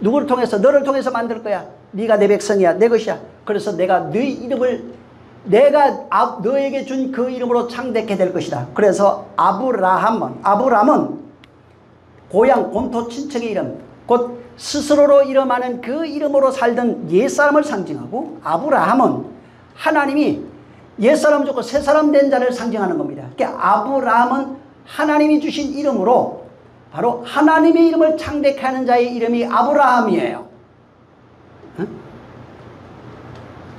누구를 통해서? 너를 통해서 만들 거야. 네가 내 백성이야, 내 것이야. 그래서 내가 네 이름을 내가 너에게 준 그 이름으로 창대케 될 것이다. 그래서 아브라함은 고향 본토 친척의 이름, 곧 스스로로 이름하는 그 이름으로 살던 옛사람을 상징하고, 아브라함은 하나님이 옛사람 죽고 새사람 된 자를 상징하는 겁니다. 그러니까 아브라함은 하나님이 주신 이름으로 바로 하나님의 이름을 창대케 하는 자의 이름이 아브라함이에요.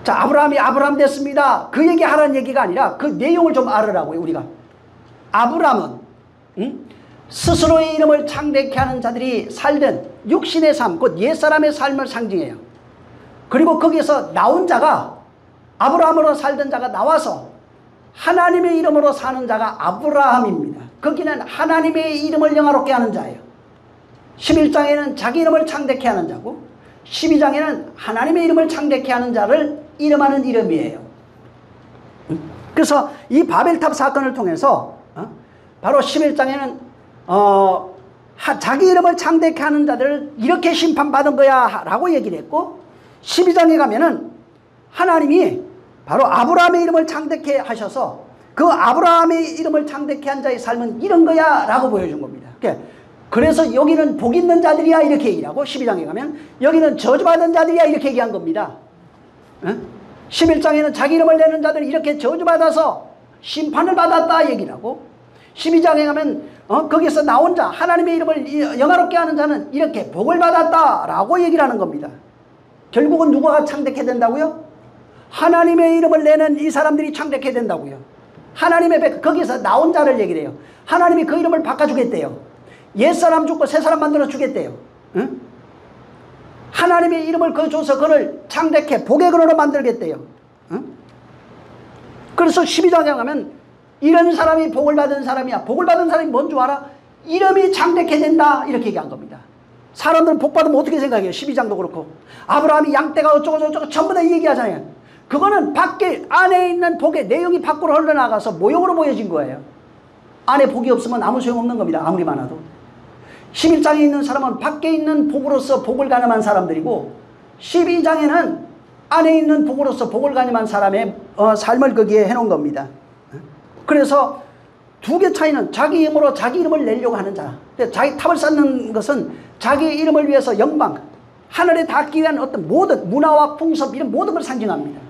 자, 아브라함이 아브라함 됐습니다. 그 얘기 하라는 얘기가 아니라 그 내용을 좀 알으라고요. 우리가 아브라함은 스스로의 이름을 창대케 하는 자들이 살던 육신의 삶, 곧 옛사람의 삶을 상징해요. 그리고 거기에서 나온 자가, 아브라함으로 살던 자가 나와서 하나님의 이름으로 사는 자가 아브라함입니다. 거기는 하나님의 이름을 영화롭게 하는 자예요. 11장에는 자기 이름을 창대케 하는 자고, 12장에는 하나님의 이름을 창대케 하는 자를 이름하는 이름이에요. 그래서 이 바벨탑 사건을 통해서 바로 11장에는 자기 이름을 창대케 하는 자들을 이렇게 심판받은 거야 라고 얘기를 했고, 12장에 가면은 하나님이 바로 아브라함의 이름을 창대케 하셔서 그 아브라함의 이름을 창대케 한 자의 삶은 이런 거야 라고 보여준 겁니다. 그래서 여기는 복 있는 자들이야 이렇게 얘기하고, 12장에 가면 여기는 저주받은 자들이야 이렇게 얘기한 겁니다. 11장에는 자기 이름을 내는 자들이 이렇게 저주받아서 심판을 받았다 얘기를 하고, 12장에 가면 거기서 나온 자, 하나님의 이름을 영화롭게 하는 자는 이렇게 복을 받았다라고 얘기를 하는 겁니다. 결국은 누가 창대케 된다고요? 하나님의 이름을 내는 이 사람들이 창대케 된다고요. 하나님의 거기서 나온 자를 얘기를 해요. 하나님이 그 이름을 바꿔주겠대요. 옛사람 죽고 새사람 만들어 주겠대요. 응? 하나님의 이름을 줘서 그를 창대케 복의 근원으로 만들겠대요. 응? 그래서 12장에 가면 이런 사람이 복을 받은 사람이야. 복을 받은 사람이 뭔 줄 알아? 이름이 창대케 된다 이렇게 얘기한 겁니다. 사람들은 복 받으면 어떻게 생각해요? 12장도 그렇고 아브라함이 양떼가 어쩌고 저쩌고 전부 다 얘기하잖아요. 그거는 밖에 안에 있는 복의 내용이 밖으로 흘러나가서 모형으로 보여진 거예요. 안에 복이 없으면 아무 소용없는 겁니다. 아무리 많아도. 11장에 있는 사람은 밖에 있는 복으로서 복을 가늠한 사람들이고, 12장에는 안에 있는 복으로서 복을 가늠한 사람의 삶을 거기에 해놓은 겁니다. 그래서 두 개 차이는 자기 힘으로 자기 이름을 내려고 하는 자. 자기 탑을 쌓는 것은 자기 이름을 위해서 영광, 하늘에 닿기 위한 어떤 모든 문화와 풍습 이런 모든 걸 상징합니다.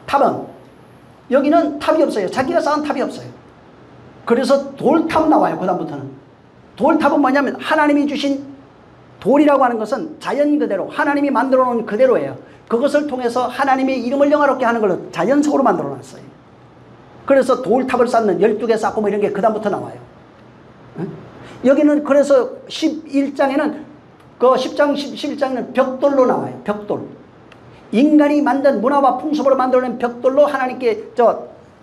탑은 여기는 탑이 없어요. 자기가 쌓은 탑이 없어요. 그래서 돌탑 나와요. 그 다음부터는. 돌탑은 뭐냐면 하나님이 주신 돌이라고 하는 것은 자연 그대로 하나님이 만들어 놓은 그대로예요. 그것을 통해서 하나님의 이름을 영화롭게 하는 걸로 자연석으로 만들어 놨어요. 그래서 돌탑을 쌓는 12개 쌓고 뭐 이런 게 그 다음부터 나와요. 여기는 그래서 11장에는 그 10장 11장에는 벽돌로 나와요. 벽돌. 인간이 만든 문화와 풍습으로 만들어낸 벽돌로 하나님께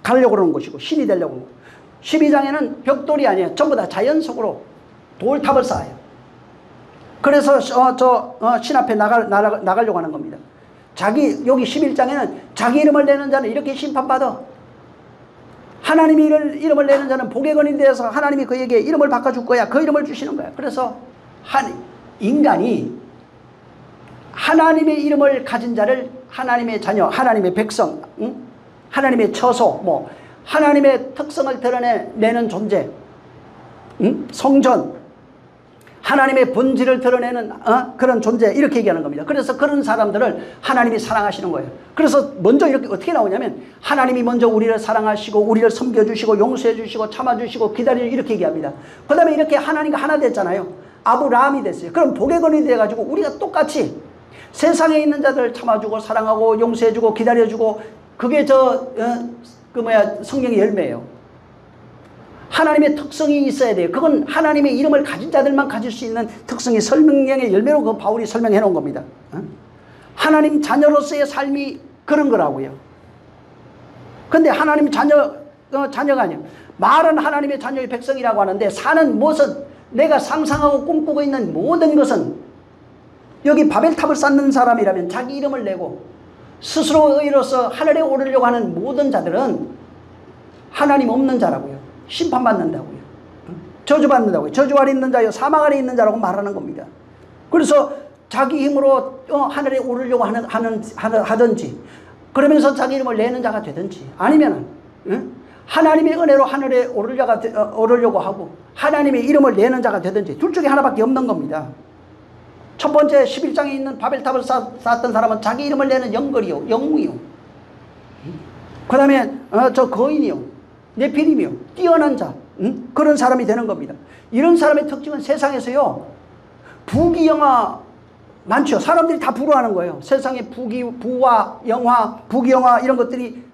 가려고 그러는 것이고 신이 되려고 하는 거고, 12장에는 벽돌이 아니에요. 전부 다 자연석으로 돌탑을 쌓아요. 그래서 신 앞에 나가려고 하는 겁니다. 여기 11장에는 자기 이름을 내는 자는 이렇게 심판받아. 하나님이 이름을 내는 자는 복의 근이 되어서 하나님이 그에게 이름을 바꿔줄 거야. 그 이름을 주시는 거야. 그래서 인간이 하나님의 이름을 가진 자를 하나님의 자녀, 하나님의 백성, 하나님의 처소, 하나님의 특성을 드러내는 존재, 성전, 하나님의 본질을 드러내는 그런 존재 이렇게 얘기하는 겁니다. 그래서 그런 사람들을 하나님이 사랑하시는 거예요. 그래서 먼저 이렇게 어떻게 나오냐면 하나님이 먼저 우리를 사랑하시고 우리를 섬겨주시고 용서해주시고 참아주시고 기다리시고 이렇게 얘기합니다. 그 다음에 이렇게 하나님과 하나 됐잖아요. 아브라함이 됐어요. 그럼 복의 근이 돼가지고 우리가 똑같이 세상에 있는 자들 참아주고 사랑하고 용서해주고 기다려주고 그게 성령의 열매예요. 하나님의 특성이 있어야 돼요. 그건 하나님의 이름을 가진 자들만 가질 수 있는 특성이 성령의 열매로 그 바울이 설명해 놓은 겁니다. 하나님 자녀로서의 삶이 그런 거라고요. 근데 하나님 자녀가 아니에요. 말은 하나님의 자녀의 백성이라고 하는데 사는 무엇은 내가 상상하고 꿈꾸고 있는 모든 것은 여기 바벨탑을 쌓는 사람이라면 자기 이름을 내고 스스로 의로서 하늘에 오르려고 하는 모든 자들은 하나님 없는 자라고요. 심판받는다고요. 저주받는다고요. 저주 아래 있는 자요 사망 아래 있는 자라고 말하는 겁니다. 그래서 자기 힘으로 하늘에 오르려고 하든지 그러면서 자기 이름을 내는 자가 되든지 아니면 하나님의 은혜로 하늘에 오르려고 하고 하나님의 이름을 내는 자가 되든지 둘 중에 하나밖에 없는 겁니다. 첫 번째 11장에 있는 바벨탑을 쌓았던 사람은 자기 이름을 내는 영걸이요 영무요. 그 다음에 거인이요 네피림이요 뛰어난 자 그런 사람이 되는 겁니다. 이런 사람의 특징은 세상에서요 부귀영화 많죠. 사람들이 다 부러워하는 거예요. 세상에 부와 영화 부귀영화 이런 것들이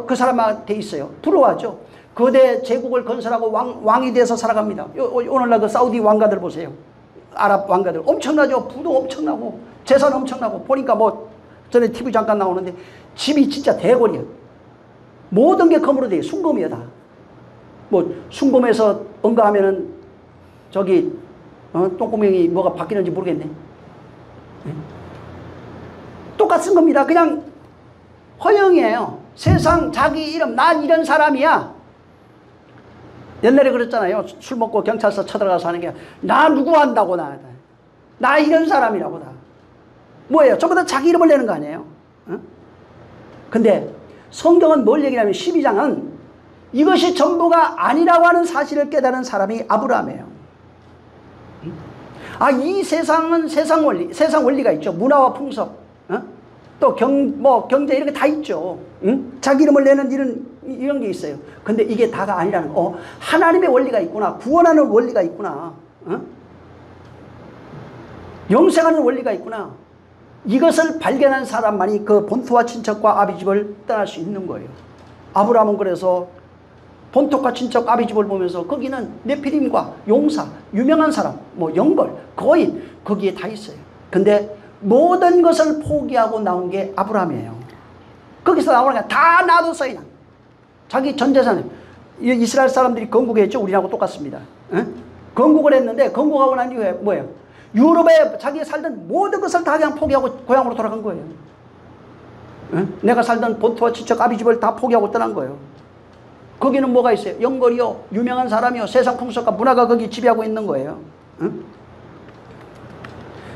그 사람한테 있어요. 부러워하죠. 거대 제국을 건설하고 왕이 돼서 살아갑니다. 오늘날 그 사우디 왕가들 보세요. 아랍 왕가들 엄청나죠. 부도 엄청나고 재산 엄청나고 보니까 전에 TV 잠깐 나오는데 집이 진짜 대궐이에요. 모든 게 금으로 돼요. 순금이에요 다. 순금에서 응가하면은 똥구멍이 뭐가 바뀌는지 모르겠네. 네? 똑같은 겁니다. 그냥 허영이에요. 세상 자기 이름 난 이런 사람이야. 옛날에 그랬잖아요. 술 먹고 경찰서 쳐들어가서 하는 게 나 누구 한다고 나 이런 사람이라고 다. 뭐예요? 전부 다 자기 이름을 내는 거 아니에요? 근데 성경은 뭘 얘기하냐면 12장은 이것이 전부가 아니라고 하는 사실을 깨달은 사람이 아브라함이에요. 이 세상은 세상 원리가 있죠. 문화와 풍습, 또 경제 이런 게 다 있죠. 자기 이름을 내는 이런 게 있어요. 근데 이게 다가 아니라는 거. 하나님의 원리가 있구나. 구원하는 원리가 있구나. 영생하는 원리가 있구나. 이것을 발견한 사람만이 그 본토와 친척과 아비집을 떠날 수 있는 거예요. 아브라함은 그래서 본토과 친척 아비집을 보면서 거기는 네피림과 용사, 유명한 사람, 영벌, 거인 거기에 다 있어요. 근데 모든 것을 포기하고 나온 게 아브라함이에요. 거기서 나오는 게 다 놔뒀어요. 그냥. 자기 전 재산을. 이스라엘 사람들이 건국했죠. 우리하고 똑같습니다. 건국을 했는데 건국하고 난 이후에 뭐예요? 유럽에 자기가 살던 모든 것을 다 그냥 포기하고 고향으로 돌아간 거예요. 내가 살던 본토와 친척 아비집을 다 포기하고 떠난 거예요. 거기는 뭐가 있어요? 영걸이요 유명한 사람이요 세상 풍속과 문화가 거기 지배하고 있는 거예요.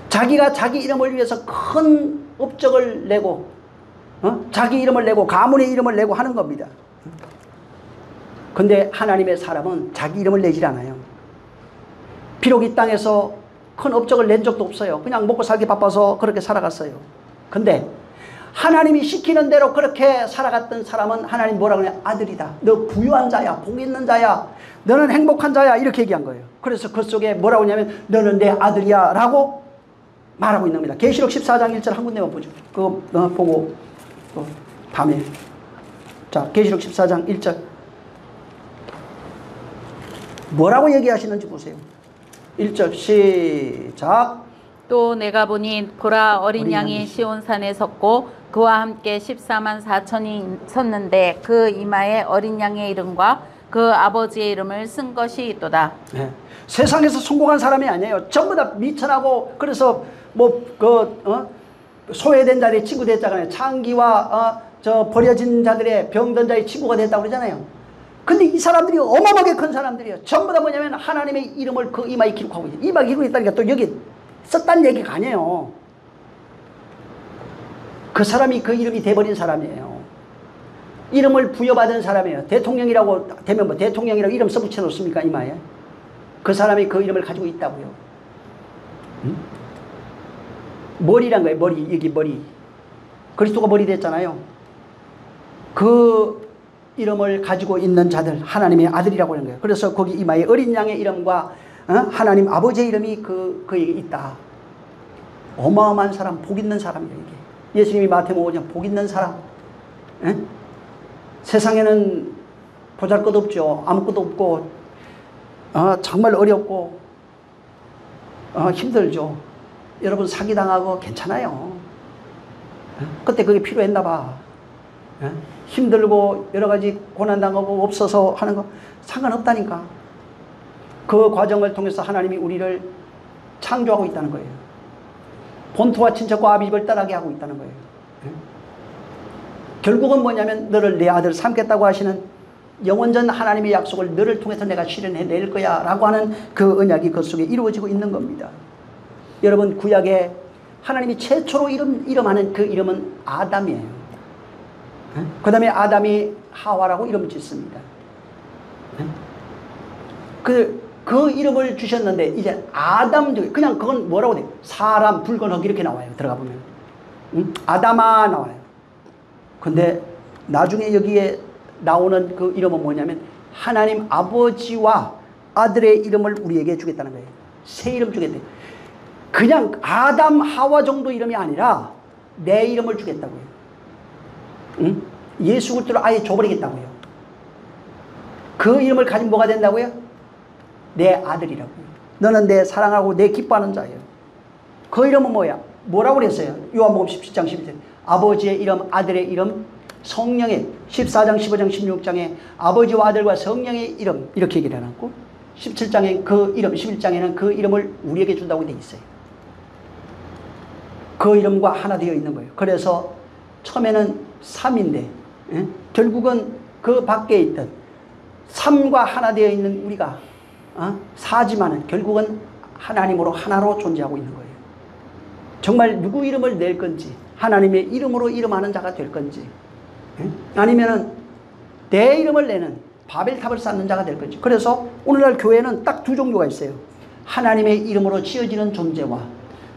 자기가 자기 이름을 위해서 큰 업적을 내고 자기 이름을 내고 가문의 이름을 내고 하는 겁니다. 근데 하나님의 사람은 자기 이름을 내질 않아요. 비록 이 땅에서 큰 업적을 낸 적도 없어요. 그냥 먹고 살기 바빠서 그렇게 살아갔어요. 근데 하나님이 시키는 대로 그렇게 살아갔던 사람은 하나님 뭐라고 하냐? 아들이다. 너 부유한 자야. 복 있는 자야. 너는 행복한 자야. 이렇게 얘기한 거예요. 그래서 그 속에 뭐라고 하냐면 너는 내 아들이야 라고 말하고 있는 겁니다. 계시록 14장 1절 한 군데만 보죠. 그거 보고 다음에 자 계시록 14장 1절 뭐라고 얘기하시는지 보세요. 1절 시작. 또 내가 보니 보라 어린 양이 시온산에 섰고 그와 함께 14만 4천이 섰는데 그 이마에 어린 양의 이름과 그 아버지의 이름을 쓴 것이 있도다. 네. 세상에서 성공한 사람이 아니에요. 전부 다 미천하고 그래서 소외된 자들의 친구 됐잖아요. 창기와 저 버려진 자들의 병든 자의 친구가 됐다고 그러잖아요. 근데 이 사람들이 어마어마하게 큰 사람들이에요. 전부 다 뭐냐면 하나님의 이름을 그 이마에 기록하고 있어요. 이마에 기록하고 있다니까 또 여기 썼다는 얘기가 아니에요. 그 사람이 그 이름이 돼버린 사람이에요. 이름을 부여받은 사람이에요. 대통령이라고 되면 뭐 대통령이라고 이름 써붙여 놓습니까? 이마에. 그 사람이 그 이름을 가지고 있다고요. 응? 머리란 거예요. 머리. 여기 머리. 그리스도가 머리 됐잖아요. 그 이름을 가지고 있는 자들 하나님의 아들이라고 하는 거예요. 그래서 거기 이마에 어린 양의 이름과 하나님 아버지의 이름이 그에게 있다. 어마어마한 사람, 복 있는 사람이에요. 이게. 예수님이 마태복음 5장 복 있는 사람. 에? 세상에는 보잘것 없죠. 아무것도 없고 정말 어렵고 힘들죠. 여러분 사기당하고 괜찮아요. 그때 그게 필요했나 봐. 힘들고 여러 가지 고난당하고 없어서 하는 거 상관없다니까. 그 과정을 통해서 하나님이 우리를 창조하고 있다는 거예요. 본토와 친척과 아비집을 떠나게 하고 있다는 거예요. 결국은 뭐냐면 너를 내 아들 삼겠다고 하시는 영원전 하나님의 약속을 너를 통해서 내가 실현해낼 거야 라고 하는 그 언약이 그 속에 이루어지고 있는 겁니다. 여러분 구약에 하나님이 최초로 이름하는 그 이름은 아담이에요. 그 다음에 아담이 하와라고 이름을 짓습니다. 그 이름을 주셨는데 이제 아담 중에 그냥 그건 뭐라고 돼요? 사람, 불건허기 이렇게 나와요. 들어가 보면 아담아 나와요. 근데 나중에 여기에 나오는 그 이름은 뭐냐면 하나님 아버지와 아들의 이름을 우리에게 주겠다는 거예요. 새 이름 주겠대요. 그냥 아담 하와 정도 이름이 아니라 내 이름을 주겠다고요. 응? 예수 그리스도를 아예 줘버리겠다고요. 그 이름을 가진 뭐가 된다고요? 내 아들이라고요. 너는 내 사랑하고 내 기뻐하는 자예요. 그 이름은 뭐야? 뭐라고 그랬어요? 요한복음 17장 12절 아버지의 이름, 아들의 이름, 성령의 14장 15장 16장에 아버지와 아들과 성령의 이름 이렇게 얘기를 해놨고 17장에 그 이름, 11장에는 그 이름을 우리에게 준다고 되어 있어요. 그 이름과 하나 되어 있는 거예요. 그래서 처음에는 3인데 결국은 그 밖에 있던 3과 하나 되어 있는 우리가 사지만은 결국은 하나님으로 하나로 존재하고 있는 거예요. 정말 누구 이름을 낼 건지 하나님의 이름으로 이름하는 자가 될 건지 아니면은 내 이름을 내는 바벨탑을 쌓는 자가 될 건지. 그래서 오늘날 교회는 딱 두 종류가 있어요. 하나님의 이름으로 지어지는 존재와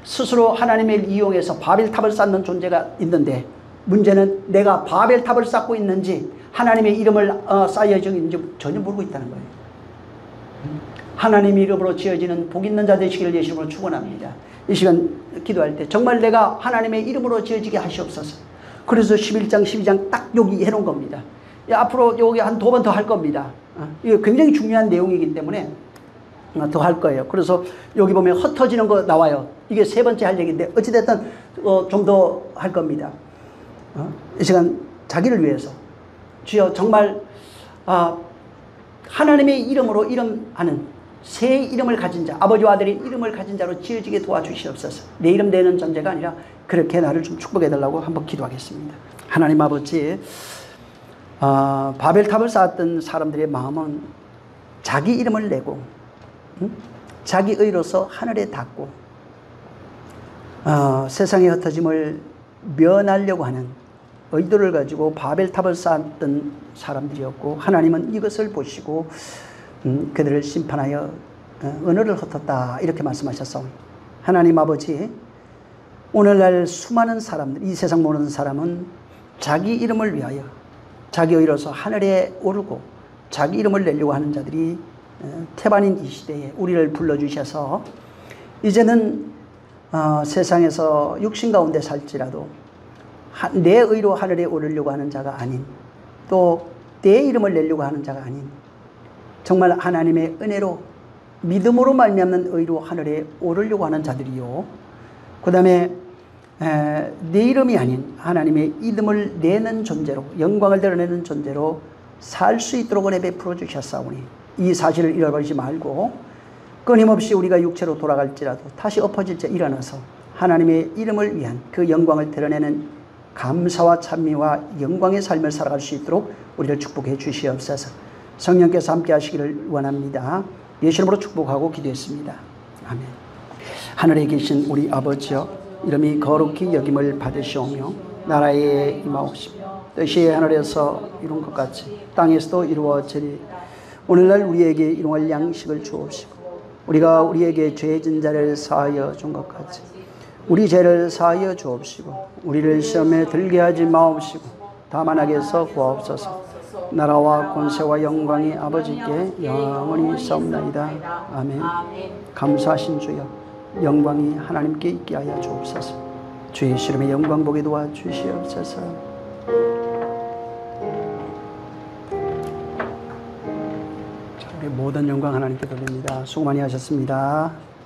스스로 하나님을 이용해서 바벨탑을 쌓는 존재가 있는데 문제는 내가 바벨탑을 쌓고 있는지 하나님의 이름을 쌓여져 있는지 전혀 모르고 있다는 거예요. 하나님의 이름으로 지어지는 복 있는 자 되시기를 예수님으로 축원합니다. 이 시간 기도할 때 정말 내가 하나님의 이름으로 지어지게 하시옵소서. 그래서 11장 12장 딱 여기 해놓은 겁니다. 앞으로 여기 한 2번 더 할 겁니다. 이거 굉장히 중요한 내용이기 때문에 더 할 거예요. 그래서 여기 보면 흩어지는 거 나와요. 이게 3번째 할 얘기인데 어찌됐든 좀 더 할 겁니다. 이 시간 자기를 위해서 주여 정말 하나님의 이름으로 이름하는 새 이름을 가진 자, 아버지와 아들의 이름을 가진 자로 지어지게 도와주시옵소서. 내 이름 되는 존재가 아니라 그렇게 나를 좀 축복해 달라고 한번 기도하겠습니다. 하나님 아버지, 바벨탑을 쌓았던 사람들의 마음은 자기 이름을 내고 자기 의로서 하늘에 닿고 세상의 흩어짐을 면하려고 하는 의도를 가지고 바벨탑을 쌓았던 사람들이었고, 하나님은 이것을 보시고 그들을 심판하여 언어를 흩었다 이렇게 말씀하셨사오니, 하나님 아버지, 오늘날 수많은 사람들, 이 세상 모르는 사람은 자기 이름을 위하여 자기 의로서 하늘에 오르고 자기 이름을 내려고 하는 자들이 태반인 이 시대에 우리를 불러주셔서 이제는 세상에서 육신 가운데 살지라도 내 의로 하늘에 오르려고 하는 자가 아닌, 또 내 이름을 내려고 하는 자가 아닌, 정말 하나님의 은혜로 믿음으로 말미암는 의로 하늘에 오르려고 하는 자들이요, 그 다음에 내 이름이 아닌 하나님의 이름을 내는 존재로, 영광을 드러내는 존재로 살 수 있도록 은혜 베풀어 주셨사오니, 이 사실을 잃어버리지 말고 끊임없이 우리가 육체로 돌아갈지라도 다시 엎어질 때 일어나서 하나님의 이름을 위한 그 영광을 드러내는 감사와 찬미와 영광의 삶을 살아갈 수 있도록 우리를 축복해 주시옵소서. 성령께서 함께 하시기를 원합니다. 예수 이름으로 축복하고 기도했습니다. 아멘. 하늘에 계신 우리 아버지여, 이름이 거룩히 여김을 받으시오며 나라에 임하옵시며 뜻이 하늘에서 이룬 것 같이 땅에서도 이루어지리. 오늘날 우리에게 일용할 양식을 주옵시고, 우리가 우리에게 죄진 자를 사하여 준 것 같이 우리 죄를 사하여 주옵시고, 우리를 시험에 들게 하지 마옵시고 다만 악에서 구하옵소서. 나라와 권세와 영광이 아버지께 영원히 있사옵나이다. 아멘. 감사하신 주여, 영광이 하나님께 있게 하여 주옵소서. 주의 이름의 영광 보게 도와주시옵소서. 우리 모든 영광 하나님께 돌립니다. 수고 많이 하셨습니다.